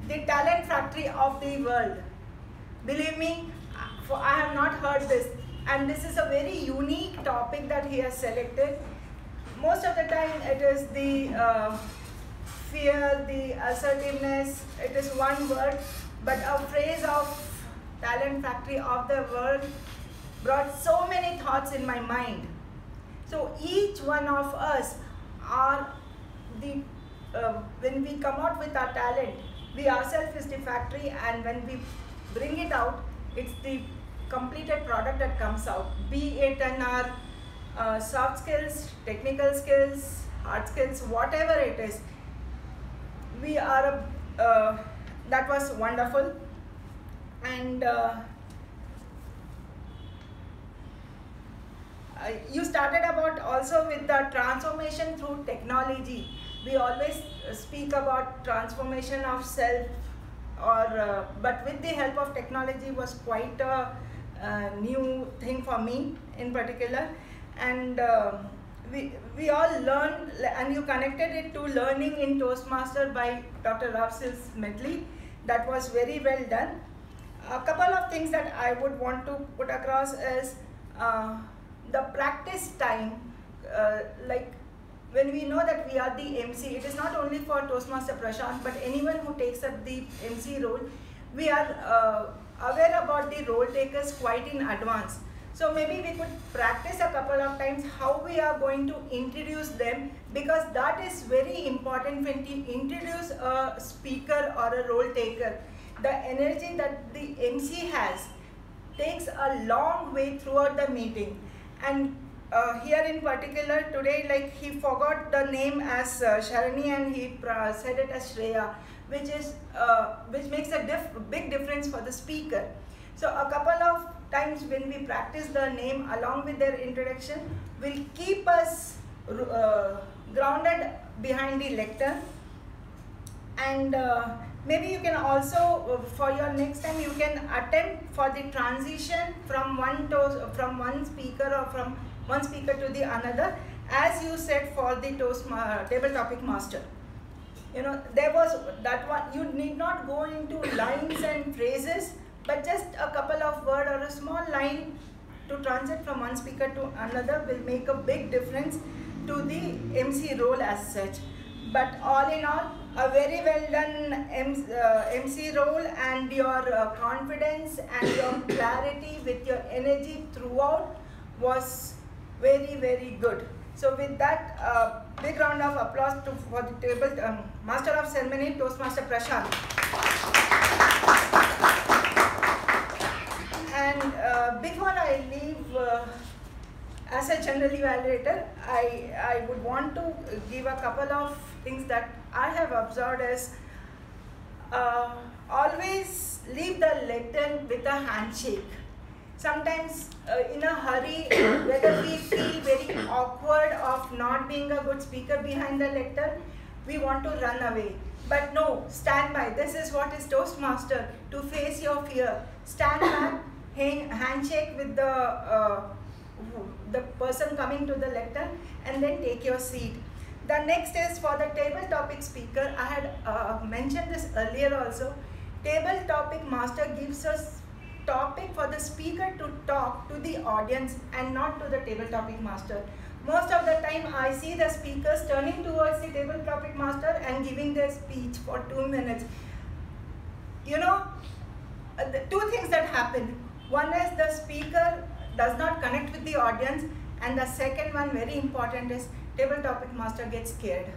The talent factory of the world. Believe me, I have not heard this. And this is a very unique topic that he has selected. Most of the time it is the fear, the assertiveness, it is one word, but a phrase of talent factory of the world brought so many thoughts in my mind. So each one of us are the, when we come out with our talent, we ourselves is the factory, and when we bring it out, it's the completed product that comes out, be it in our soft skills, technical skills, hard skills, whatever it is. We are, that was wonderful. And you started about also with the transformation through technology. We always speak about transformation of self, but with the help of technology was quite a new thing for me in particular. And we all learned, and you connected it to learning in Toastmaster by Dr. Rafsil's medley. That was very well done. A couple of things that I would want to put across is the practice time. Like when we know that we are the MC, it is not only for Toastmaster Prashant, but anyone who takes up the MC role, we are aware about the role takers quite in advance. So maybe we could practice a couple of times how we are going to introduce them, because that is very important when you introduce a speaker or a role taker. The energy that the MC has takes a long way throughout the meeting. And here in particular today, like he forgot the name as Sharanye and he said it as Shreya, which makes a big difference for the speaker. So a couple of times when we practice the name along with their introduction will keep us grounded behind the lectern. And maybe you can also, for your next time, you can attempt for the transition from one speaker or from one speaker to the another, as you said for the table topic master. You know, there was that one, you need not go into lines and phrases, but just a couple of words or a small line to transit from one speaker to another will make a big difference to the MC role as such. But all in all, a very well done MC role, and your confidence and your clarity with your energy throughout was very, very good. So with that, big round of applause for the table Master of Ceremony, Toastmaster Prashant. And before I leave, as a general evaluator, I would want to give a couple of things that I have observed as always leave the lectern with a handshake. Sometimes in a hurry, whether we feel very awkward of not being a good speaker behind the lectern, we want to run away. But no, stand by. This is what is Toastmaster, to face your fear. Stand back, handshake with the person coming to the lectern, and then take your seat. The next is for the table topic speaker. I had mentioned this earlier also. Table topic master gives us topic for the speaker to talk to the audience and not to the table topic master. Most of the time I see the speakers turning towards the table topic master and giving their speech for 2 minutes. You know, the two things that happen. One is the speaker does not connect with the audience, and the second one, very important, is table topic master gets scared.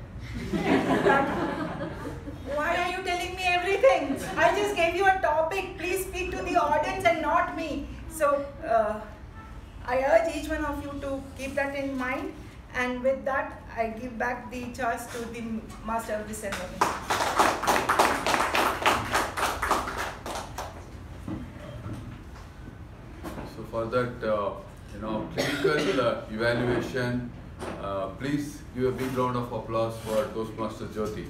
Why are you telling me everything? I just gave you a topic. Please speak to the audience and not me. So I urge each one of you to keep that in mind. And with that, I give back the charge to the Master of the Ceremony. So for that, clinical evaluation, please give a big round of applause for Toastmaster Jyothi.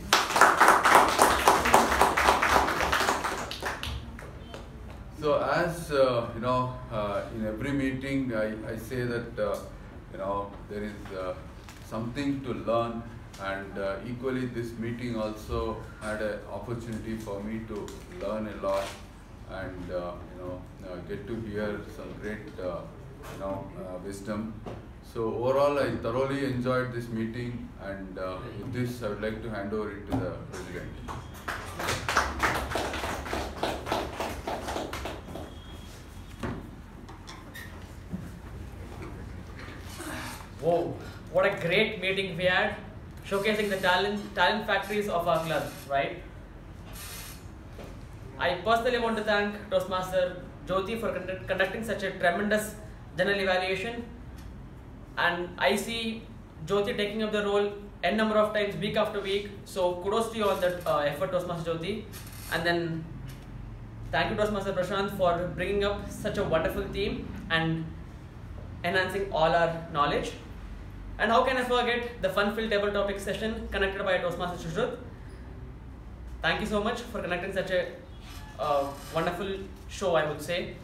So as in every meeting, I say that there is something to learn, and equally this meeting also had an opportunity for me to learn a lot, and get to hear some great wisdom. So overall, I thoroughly enjoyed this meeting, and with this, I would like to hand over it to the President. Whoa, what a great meeting we had, showcasing the talent factories of our club, right? I personally want to thank Toastmaster Jyothi for conducting such a tremendous general evaluation, and I see Jyothi taking up the role n number of times week after week, so kudos to you on that effort, Toastmaster Jyothi. And then thank you, Toastmaster Prashant, for bringing up such a wonderful theme and enhancing all our knowledge. And how can I forget the fun-filled table topic session conducted by Toastmaster Sushruth. Thank you so much for conducting such a wonderful show, I would say.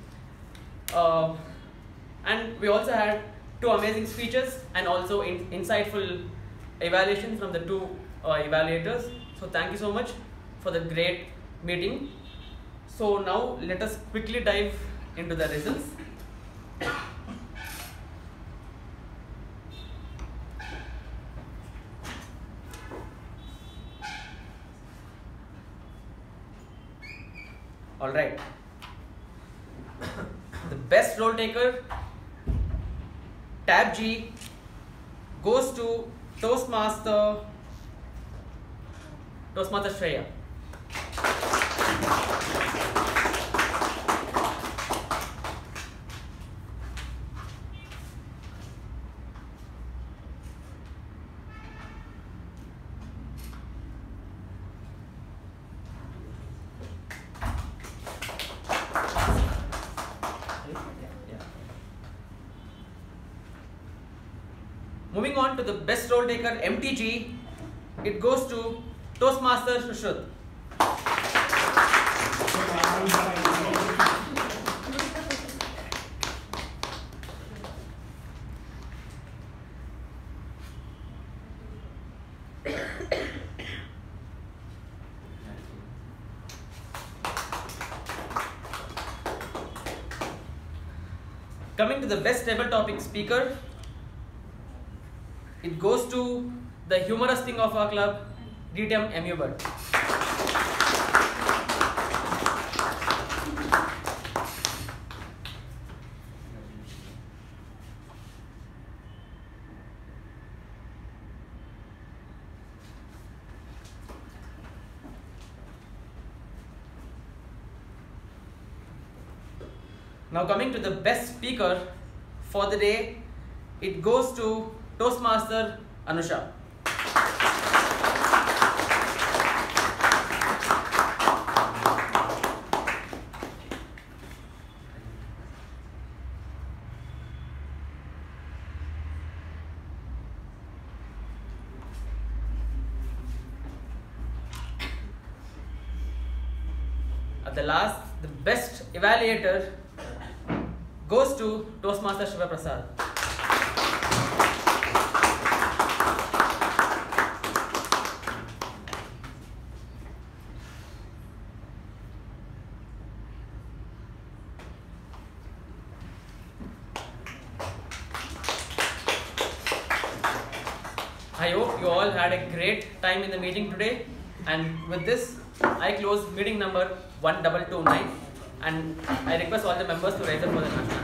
And we also had two amazing speeches and also insightful evaluations from the two evaluators. So thank you so much for the great meeting. So now let us quickly dive into the results. All right. The best role taker Tab G goes to Toastmaster Shreya. Moving on to the best role taker MTG, it goes to Toastmaster Sushruth. Coming to the best table topic speaker, it goes to the humorous thing of our club, DTM U Bhat. Now coming to the best speaker for the day, it goes to Toastmaster Anusha. At the last, the best evaluator goes to Toastmaster Shivaprasad. I hope you all had a great time in the meeting today, and with this I close meeting number 1229, and I request all the members to rise up for the national.